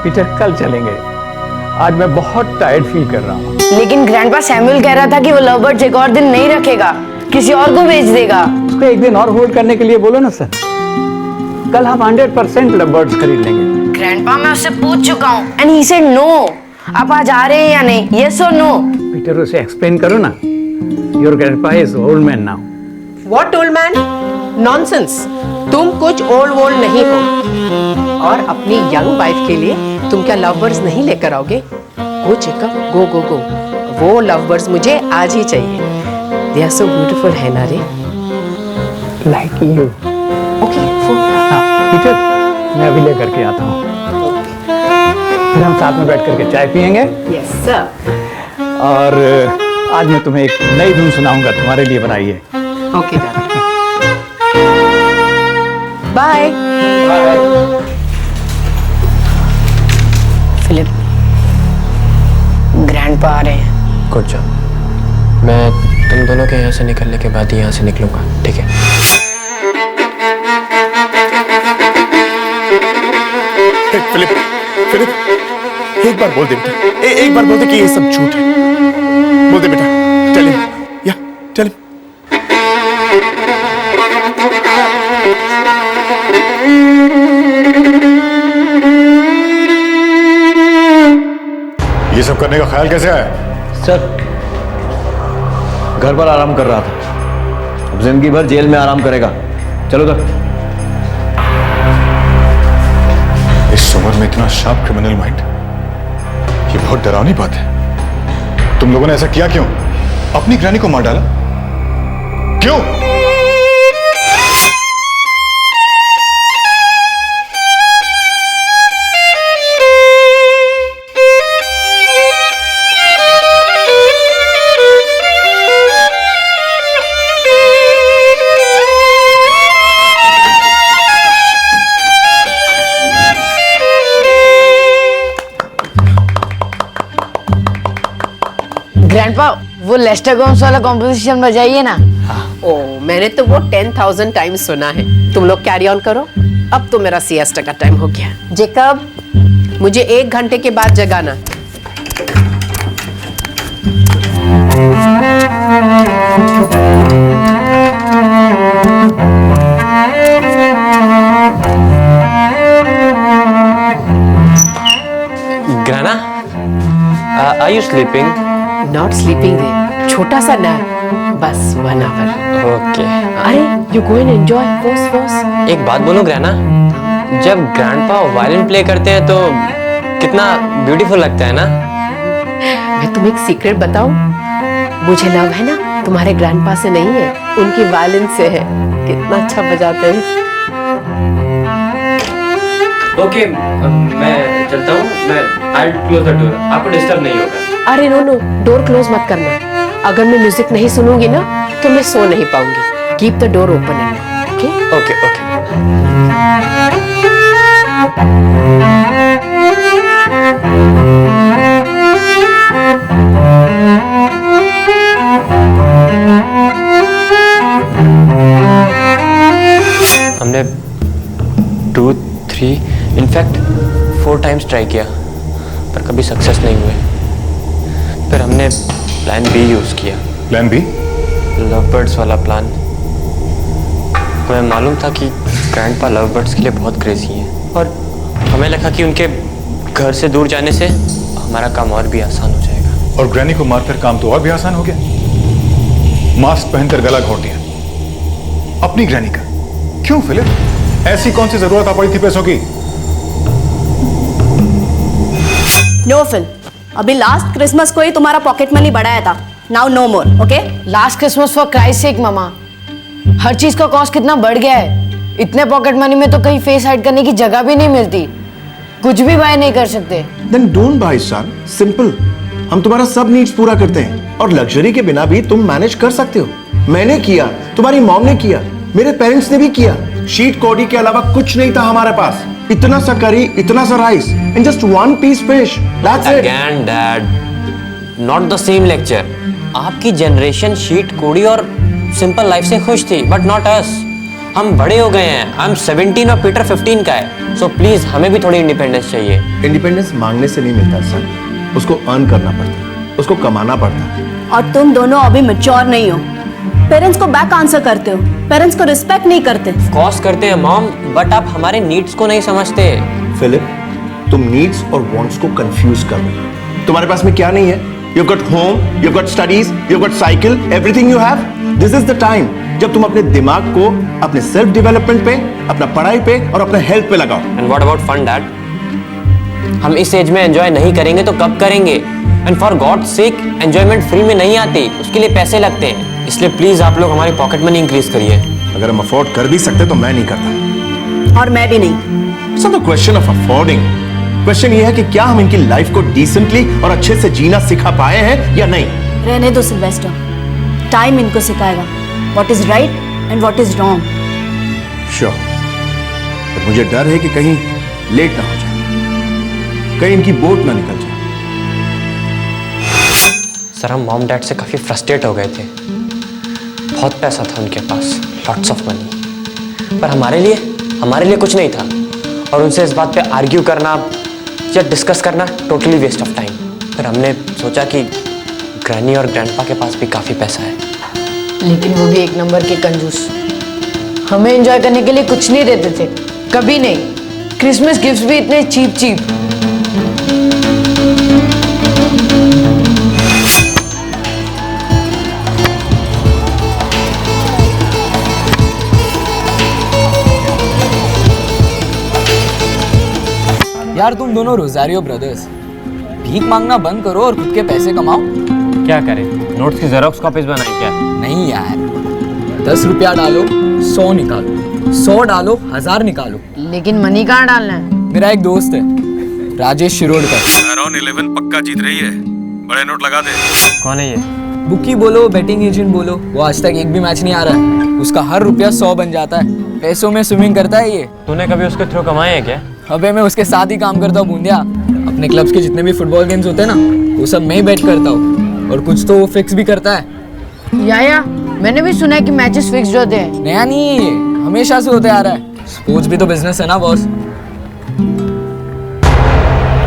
पीटर कल चलेंगे, आज मैं बहुत टायर्ड फील कर रहा हूँ। लेकिन ग्रैंडपा सैमुअल कह रहा था कि वो लव बर्ड्स एक और दिन नहीं रखेगा, किसी और को बेच देगा। उसको एक दिन और होल्ड करने के लिए बोलो ना सर। कल हम 100% लव बर्ड्स खरीद लेंगे। ग्रैंडपा मैं उससे पूछ चुका हूँ एंड ही सेड नो। आप आज आ रहे हैं या नहीं? यस और नो? पीटर उसे एक्सप्लेन करो ना। Your grandpa is old man now. What old man? Nonsense. तुम कुछ ओल्ड वोल्ड नहीं हो। और अपनी यंग वाइफ के लिए तुम क्या लव बर्ड्स नहीं लेकर आओगे? गो चेकअप, गो गो गो। वो लव बर्ड्स मुझे आज ही चाहिए। दे आर सो ब्यूटीफुल है ना रे? Like you. ओके पीटर मैं अभी लेकर के आता हूँ, फिर हम साथ में बैठ करके चाय पियेंगे। Yes sir. और आज मैं तुम्हें एक नई धुन सुनाऊंगा, तुम्हारे लिए बनाई है। Okay bye. फिलिप, ग्रैंडपा आ रहे हैं। Good job. मैं तुम दोनों के यहाँ से निकलने के बाद ही यहाँ से निकलूंगा, ठीक है? फिलिप, फिलिप, एक बार बोल दे बेटा, एक बार बोल दे कि ये सब झूठ है। बोल दे बेटा, टेल हिम, या टेल हिम। ये सब करने का ख्याल कैसे आया? सर, घर पर आराम कर रहा था, अब जिंदगी भर जेल में आराम करेगा। चलो तो। इस उम्र में इतना शार्प क्रिमिनल माइंड, ये बहुत डरावनी बात है। तुम लोगों ने ऐसा किया क्यों? अपनी ग्रैनी को मार डाला क्यों? ग्रैंडपा वो लेस्टर गोम्स वाला कॉम्पोजिशन बजाइए ना। ओ, मैंने तो वो 10,000 टाइम्स सुना है। तुम लोग कैरी ऑन करो, अब तो मेरा सिएस्टा का टाइम हो गया। जेकब, मुझे 1 घंटे के बाद जगाना। ग्राना, are you sleeping? Not sleeping रे, छोटा सा नैप, बस 1 आवर। ओके। अरे you go and enjoy first. एक बात बोलूं ग्राना, जब ग्रैंडपा वायलिन प्ले करते हैं तो कितना ब्यूटीफुल लगता है ना? मैं तुम्हें एक सीक्रेट बताऊं? मुझे लव है ना तुम्हारे ग्रैंडपा से नहीं है, उनकी वायलिन से है। कितना अच्छा बजाते हैं। ओके, मैं चलता हूँ। मैं I will close the door, आपको डिस्टर्ब नहीं होगा। अरे नो नो, डोर क्लोज मत करना। अगर मैं म्यूजिक नहीं सुनूंगी ना तो मैं सो नहीं पाऊंगी। Keep the door open and okay? Okay okay. Times try किया पर कभी सक्सेस नहीं हुए। फिर हमने प्लान बी यूज़ किया। Plan B? लव बर्ड्स वाला प्लान। हमें मालूम था कि ग्रैंडपा लव बर्ड्स के लिए बहुत क्रेजी हैं और हमें लगा कि उनके घर से दूर जाने से हमारा काम और भी आसान हो जाएगा। और ग्रैनी को मारकर काम तो और भी आसान हो गया। मास्क पहनकर गला घोट दिया अपनी ग्रैनी का। क्यों फिलिप, ऐसी कौन सी जरूरत आ पड़ी थी पैसों की? नो फिल, अभी लास्ट क्रिसमस को ही तुम्हारा पॉकेट मनी बढ़ाया था। Now no more, okay? Last Christmas for Christ sake mama, हर चीज का कॉस्ट कितना बढ़ गया है। इतने पॉकेट मनी में तो कहीं फेस हाइड करने की जगह भी नहीं मिलती, कुछ भी बाय नहीं कर सकते। Then don't buy son, simple। हम तुम्हारा सब नीड्स पूरा करते हैं और लग्जरी के बिना भी तुम मैनेज कर सकते हो। मैंने किया, तुम्हारी मॉम ने किया, मेरे पेरेंट्स ने भी किया। शीट कोडी के अलावा कुछ नहीं था हमारे पास। इतना सा करी, इतना सा rice and just one piece fish, that's it. Again dad, not the same lecture. आपकी जनरेशन शीट कोडी और सिंपल लाइफ से खुश थी, बट नॉट अस। हम बड़े हो गए हैं। आई एम 17 और पीटर 15 का है। सो प्लीज हमें भी थोड़ी इंडिपेंडेंस चाहिए। इंडिपेंडेंस मांगने से नहीं मिलता सर, उसको अर्न करना पड़ता है, उसको कमाना पड़ता है। और तुम दोनों अभी मैच्योर नहीं हो। पेरेंट्स को बैक आंसर करते हो, पेरेंट्स को रिस्पेक्ट नहीं करते। कॉस करते हैं मॉम, बट आप हमारे नीड्स को नहीं समझते। फिलिप, तुम नीड्स और वांट्स को कंफ्यूज कर रहे हो। तुम्हारे पास में क्या नहीं है? You've got home, you've got studies, you've got cycle, everything you have. This is the time जब तुम अपने दिमाग को अपने सेल्फ डेवलपमेंट पे, अपना पढ़ाई पे और अपने हेल्थ पे लगाओ। And what about fun dad? हम इस एज में एंजॉय नहीं करेंगे तो कब करेंगे? And for God sake, enjoyment free में नहीं आती, उसके लिए पैसे लगते हैं। इसलिए प्लीज आप लोग हमारी पॉकेट मनी इंक्रीज करिए। अगर हम अफोर्ड कर भी सकते तो मैं नहीं करता। और मैं भी नहीं। It's not the question of affording. Question ये है कि क्या हम इनकी लाइफ को डिसेंटली और अच्छे से जीना सिखा पाए हैं या नहीं। रहने दो सिल्वेस्टर, टाइम इनको सिखाएगा what is right and what is wrong. Sure, पर मुझे डर है कि कहीं लेट ना हो जाए, कहीं इनकी बोट ना निकल जाए। सर, हम मॉम डैड से काफी फ्रस्ट्रेट हो गए थे। बहुत पैसा था उनके पास, लॉट्स ऑफ मनी, पर हमारे लिए कुछ नहीं था। और उनसे इस बात पे आर्ग्यू करना या डिस्कस करना टोटली वेस्ट ऑफ टाइम। फिर हमने सोचा कि ग्रैनी और ग्रैंडपा के पास भी काफ़ी पैसा है, लेकिन वो भी एक नंबर के कंजूस। हमें एंजॉय करने के लिए कुछ नहीं देते थे, कभी नहीं। क्रिसमस गिफ्ट्स भी इतने चीप चीप। यार तुम दोनों रोजारियो ब्रदर्स, भीख मांगना बंद करो और खुद के पैसे कमाओ। क्या करें, नोट्स की जेरोक्स कॉपीज बनाई क्या? नहीं यार, 10 रुपया डालो 100 निकालो, 100 डालो 1000 निकालो। लेकिन मनी कहाँ डालना है? मेरा एक दोस्त है राजेश शिरोडकर, अराउंड 11 पक्का जीत रही है, बड़े नोट लगा दे। कौन है ये? बुकी बोलो, बैटिंग एजेंट बोलो, वो आज तक एक भी मैच नहीं आ रहा है। उसका हर रुपया 100 बन जाता है। पैसों में स्विमिंग करता है ये। तूने कभी उसके थ्रू कमाए हैं क्या? अबे मैं उसके साथ ही काम करता हूँ बूंदिया। अपने क्लब्स के जितने भी फुटबॉल गेम्स होते हैं ना, वो सब मैं ही बैट करता हूँ, और कुछ तो वो फिक्स भी करता है। या मैंने भी सुना है कि मैचेस फिक्स्ड होते हैं। नया नहीं है ये, हमेशा से होते आ रहा है। स्पोर्ट्स भी तो बिजनेस है ना बॉस।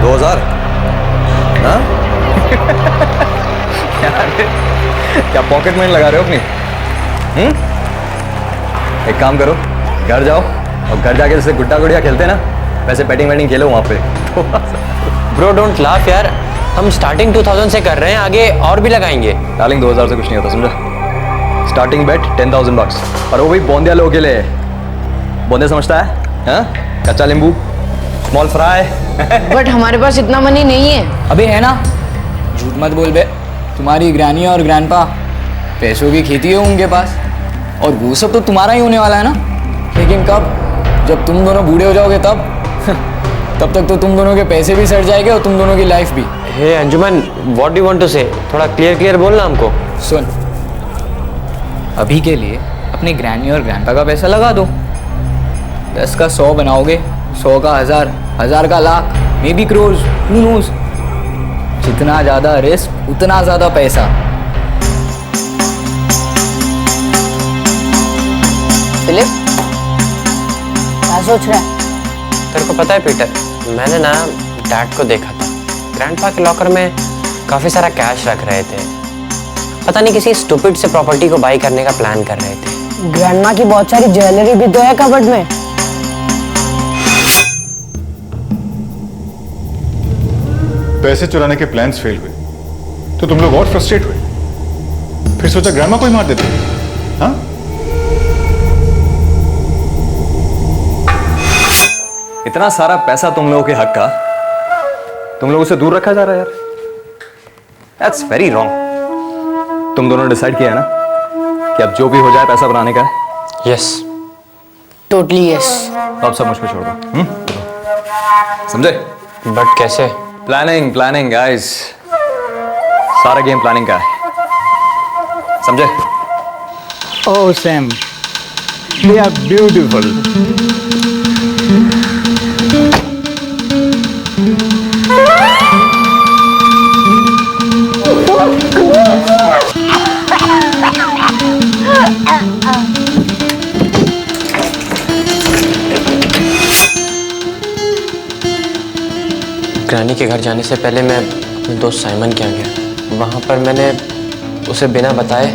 2000 हाँ? क्या पॉकेट मनी लगा रहे हो अपनी? एक काम करो, घर जाओ और घर जाके जैसे गुड्डा गुड़िया खेलते हैं ना, वैसे बैटिंग वैटिंग खेलो वहाँ पे। ब्रो डोंट लाफ यार, हम स्टार्टिंग 2000 से कर रहे हैं, आगे और भी लगाएंगे। डार्लिंग 2000 से कुछ नहीं होता, समझा? स्टार्टिंग बेट 10,000 bucks, और वो भी बोंदिया लोगों के लिए। बोंदिया समझता है? हाँ? कच्चा नींबू, स्मॉल फ्राई। बट हमारे पास इतना मनी नहीं है। अबे है ना, झूठ मत बोल बे। तुम्हारी ग्रैनी और ग्रैंडपा पैसों की खेती है उनके पास, और वो सब तो तुम्हारा ही होने वाला है ना। लेकिन कब? जब तुम दोनों बूढ़े हो जाओगे तब। तब तक तो तुम दोनों के पैसे भी सड़ जाएंगे और तुम दोनों की लाइफ भी। Hey Anjuman, what do you want to say? थोड़ा क्लियर बोलना हमको। सुन, अभी के लिए अपने ग्रैनी और ग्रैंडपा का पैसा लगा दो। 10 का 100 बनाओगे, 100 का 1000, 1000 का lakh, may be crores, who nose. जितना ज्यादा रिस्क उतना ज्यादा पैसा। फिलिप, क्या सोच रहा है? तेरे को पता है पीटर, मैंने ना डैड को देखा था। ग्रैंडपा के लॉकर में काफी सारा कैश रख रहे थे। पता नहीं किसी स्टूपिड से प्रॉपर्टी को बाई करने का प्लान कर रहे थे। ग्रैंडमा की बहुत सारी ज्वेलरी भी तो है कबर्ड में। पैसे चुराने के प्लान्स फेल हुए तो तुम लोग और फ्रस्ट्रेट हुए, फिर सोचा ग्रैंडमा को ही मार देते। हाँ, इतना सारा पैसा तुम लोगों के हक का तुम लोगों से दूर रखा जा रहा है यार। That's very wrong. तुम दोनों डिसाइड किया है ना कि अब जो भी हो जाए पैसा बनाने का है? Yes, totally yes. तो अब सब मुझ पे छोड़ दो, समझे? बट कैसे? प्लानिंग प्लानिंग गाइस, सारा गेम प्लानिंग का है, समझे? Oh Sam, they are beautiful. Granny के घर जाने से पहले मैं अपने दोस्त साइमन के यहाँ गया। वहाँ पर मैंने उसे बिना बताए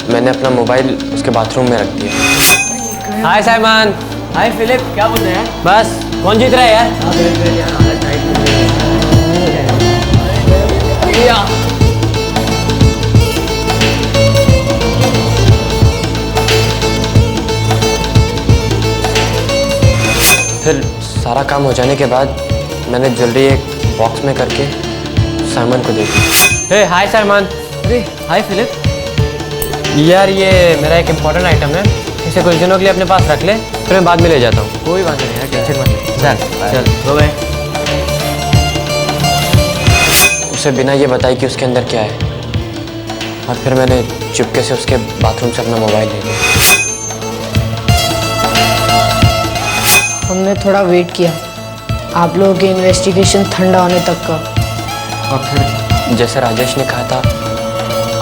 मैंने अपना मोबाइल उसके बाथरूम में रख दिया। हाय साइमन। हाय फिलिप, क्या बोल रहे हैं? बस कौन जीत रहा है यार? फिर सारा काम हो जाने के बाद मैंने ज्वेलरी एक बॉक्स में करके साइमन को दे दी। हे हाय साइमन। अरे हाय फिलिप। यार ये मेरा एक इम्पोर्टेंट आइटम है, इसे कुछ दिनों के लिए अपने पास रख ले, फिर मैं बाद में ले जाता हूँ। कोई बात नहीं यार, टेंशन मत ले। चल चल बाय। उसे बिना ये बताए कि उसके अंदर क्या है, और फिर मैंने चुपके से उसके बाथरूम से अपना मोबाइल ले लिया। हमने थोड़ा वेट किया आप लोगों की इन्वेस्टिगेशन ठंडा होने तक का, और फिर जैसे राजेश ने कहा था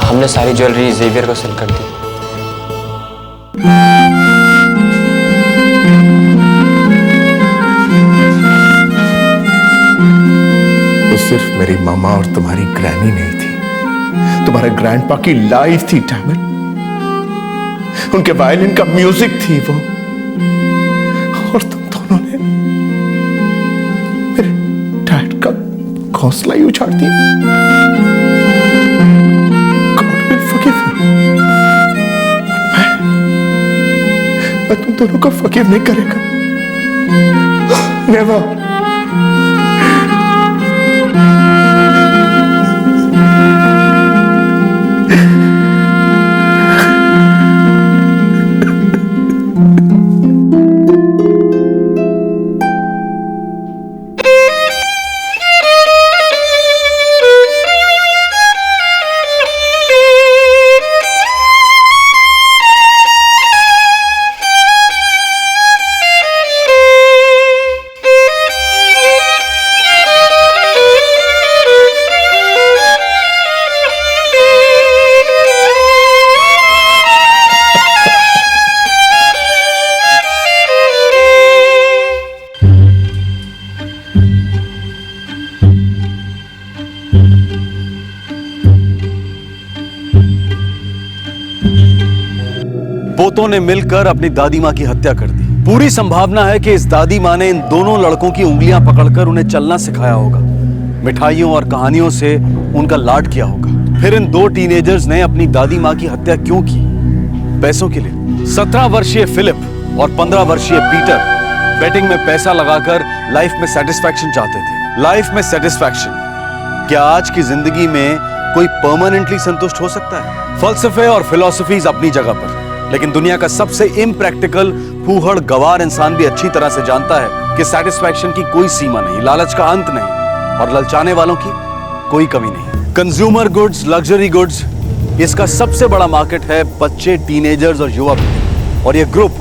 हमने सारी ज्वेलरी जेवियर को सेल कर दी। वो सिर्फ मेरी मामा और तुम्हारी ग्रैनी नहीं थी, तुम्हारे ग्रैंडपा की लाइफ थी डैमिट। उनके वायलिन का म्यूजिक थी वो, और तुम दोनों ने मेरे डैड का हौसला ही उछाड़ दिया। God will forgive you. मैं तुम दोनों को forgive नहीं करेगा। Never. पोतों ने मिलकर अपनी दादी माँ की हत्या कर दी। पूरी संभावना है कि इस दादी माँ ने इन दोनों लड़कों की उंगलियां पकड़कर उन्हें चलना सिखाया होगा, मिठाइयों और कहानियों से उनका लाड किया होगा। फिर इन दो टीनेजर्स ने अपनी दादी माँ की हत्या क्यों की? पैसों के लिए। 17 वर्षीय फिलिप और 15 वर्षीय पीटर बेटिंग में पैसा लगाकर लाइफ में सेटिस्फैक्शन चाहते थे। लाइफ में सेटिस्फैक्शन, क्या आज की जिंदगी में कोई परमानेंटली संतुष्ट हो सकता है? फलसफे और फिलॉसफीज अपनी जगह पर, लेकिन दुनिया का सबसे इम्प्रैक्टिकल फूहड़ गवार इंसान भी अच्छी तरह से जानता है कि सेटिस्फैक्शन की कोई सीमा नहीं, लालच का अंत नहीं, और ललचाने वालों की कोई कमी नहीं। कंज्यूमर गुड्स, लग्जरी गुड्स, इसका सबसे बड़ा मार्केट है बच्चे, टीनेजर्स और युवा पीढ़ी, और ये ग्रुप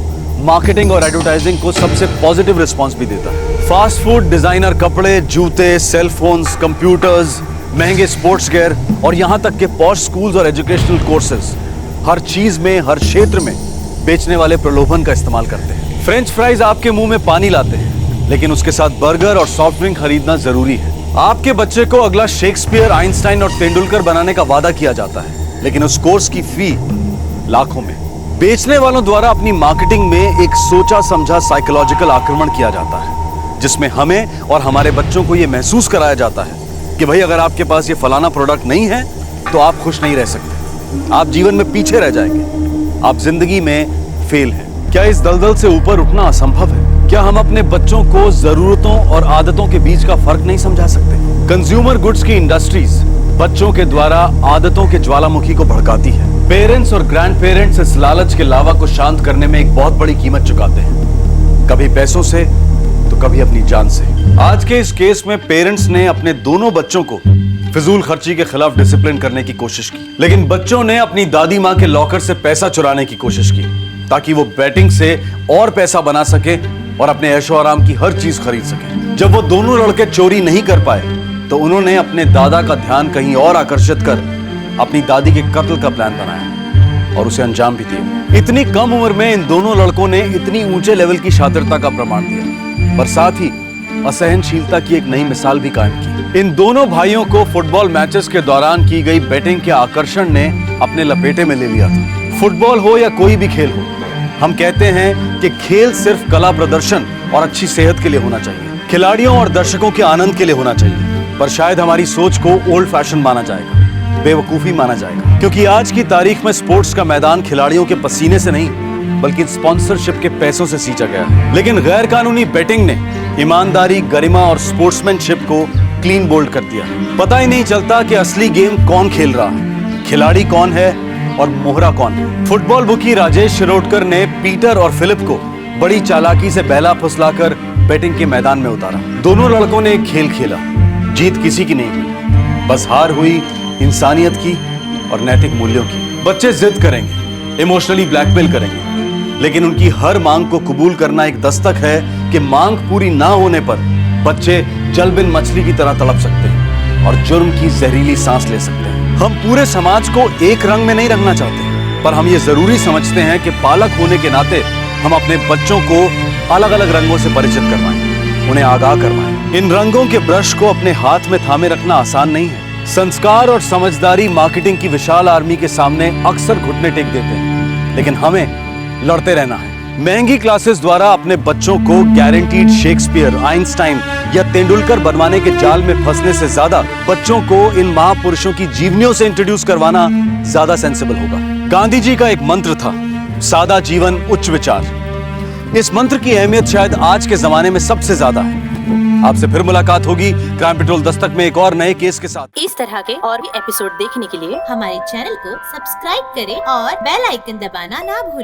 मार्केटिंग और एडवर्टाइजिंग को सबसे पॉजिटिव रिस्पॉन्स भी देता है। फास्ट फूड, डिजाइनर कपड़े, जूते, सेल फोन्स, कंप्यूटर्स, महंगे स्पोर्ट्स गियर और यहां तक के पॉश स्कूल्स और एजुकेशनल कोर्सेज, हर चीज में, हर क्षेत्र में बेचने वाले प्रलोभन का इस्तेमाल करते हैं। फ्रेंच फ्राइज आपके मुंह में पानी लाते हैं, लेकिन उसके साथ बर्गर और सॉफ्ट ड्रिंक खरीदना जरूरी है। आपके बच्चे को अगला शेक्सपियर, आइंस्टाइन और तेंदुलकर बनाने का वादा किया जाता है, लेकिन उस कोर्स की फी लाखों में। बेचने वालों द्वारा अपनी मार्केटिंग में एक सोचा समझा साइकोलॉजिकल आक्रमण किया जाता है, जिसमें हमें और हमारे बच्चों को यह महसूस कराया जाता है कि भाई अगर आपके पास ये फलाना प्रोडक्ट नहीं है तो आप खुश नहीं रह सकते, आप जीवन में पीछे रह जाएंगे, आप जिंदगी में फेल हैं। क्या इस दलदल से ऊपर उठना असंभव है? क्या हम अपने बच्चों को जरूरतों और आदतों के बीच का फर्क नहीं समझा सकते? कंज्यूमर गुड्स की इंडस्ट्रीज बच्चों के द्वारा आदतों के ज्वालामुखी को भड़काती है। पेरेंट्स और ग्रैंड पेरेंट्स इस लालच के लावा को शांत करने में एक बहुत बड़ी कीमत चुकाते हैं, कभी पैसों से तो कभी अपनी जान से। आज के इस केस में पेरेंट्स ने अपने दोनों बच्चों को फिजूल खर्ची के खिलाफ डिसिप्लिन करने की कोशिश की, लेकिन बच्चों ने अपनी दादी माँ के लॉकर से पैसा चुराने की कोशिश की ताकि वो बैटिंग से और पैसा बना सके और अपने ऐशो आराम की हर चीज खरीद सके। जब वो दोनों लड़के चोरी नहीं कर पाए तो उन्होंने अपने दादा का ध्यान कहीं और आकर्षित कर अपनी दादी के कत्ल का प्लान बनाया और उसे अंजाम भी दिया। इतनी कम उम्र में इन दोनों लड़कों ने इतनी ऊंचे लेवल की शातिरता का प्रमाण दिया, पर साथ ही असहनशीलता की एक नई मिसाल भी कायम की। इन दोनों भाइयों को फुटबॉल मैचेस के दौरान की गई बैटिंग के आकर्षण ने अपने लपेटे में ले लिया था। फुटबॉल हो या कोई भी खेल हो, हम कहते हैं कि खेल सिर्फ कला प्रदर्शन और अच्छी सेहत के लिए होना चाहिए, खिलाड़ियों और दर्शकों के आनंद के लिए होना चाहिए। पर शायद हमारी सोच को ओल्ड फैशन माना जाएगा, बेवकूफी माना जाएगा, क्योंकि आज की तारीख में स्पोर्ट्स का मैदान खिलाड़ियों के पसीने से नहीं बल्कि स्पॉन्सरशिप के पैसों से सींचा गया है। लेकिन गैर कानूनी बेटिंग ने ईमानदारी, गरिमा और स्पोर्ट्समैनशिप को क्लीन बोल्ड कर दिया। पता ही नहीं चलता कि असली गेम कौन खेल रहा है, खिलाड़ी कौन है और मोहरा कौन है। फुटबॉल बुकी राजेश शिरोडकर ने पीटर और फिलिप को बड़ी चालाकी से बहला फुसलाकर बैटिंग के मैदान में उतारा। दोनों लड़कों ने एक खेल खेला, जीत किसी की नहीं हुई, बस हार हुई इंसानियत की और नैतिक मूल्यों की। बच्चे जिद करेंगे, इमोशनली ब्लैकमेल करेंगे, लेकिन उनकी हर मांग को कबूल करना एक दस्तक है कि मांग पूरी ना होने पर बच्चे जल बिन मछली की तरह तड़प सकते हैं और जुर्म की जहरीली सांस ले सकते हैं। हम पूरे समाज को एक रंग में नहीं रंगना चाहते, पर हम ये जरूरी समझते हैं कि पालक होने के नाते हम अपने बच्चों को अलग अलग रंगों से परिचित करवाएं, उन्हें आगाह करवाएं। इन रंगों के ब्रश को अपने हाथ में थामे रखना आसान नहीं है। संस्कार और समझदारी मार्केटिंग की विशाल आर्मी के सामने अक्सर घुटने टेक देते हैं, लेकिन हमें लड़ते रहना है। महंगी क्लासेस द्वारा अपने बच्चों को गारंटीड शेक्सपियर, आइंस्टाइन या तेंदुलकर बनवाने के जाल में फंसने से ज्यादा बच्चों को इन महापुरुषों की जीवनियों से इंट्रोड्यूस करवाना ज्यादा सेंसिबल होगा। गांधी जी का एक मंत्र था, सादा जीवन उच्च विचार। इस मंत्र की अहमियत शायद आज के जमाने में सबसे ज्यादा है। आपसे फिर मुलाकात होगी क्राइम पेट्रोल दस्तक में एक और नए केस के साथ। इस तरह के और भी एपिसोड देखने के लिए हमारे चैनल को सब्सक्राइब करें और बेल आइकन दबाना ना भूलें।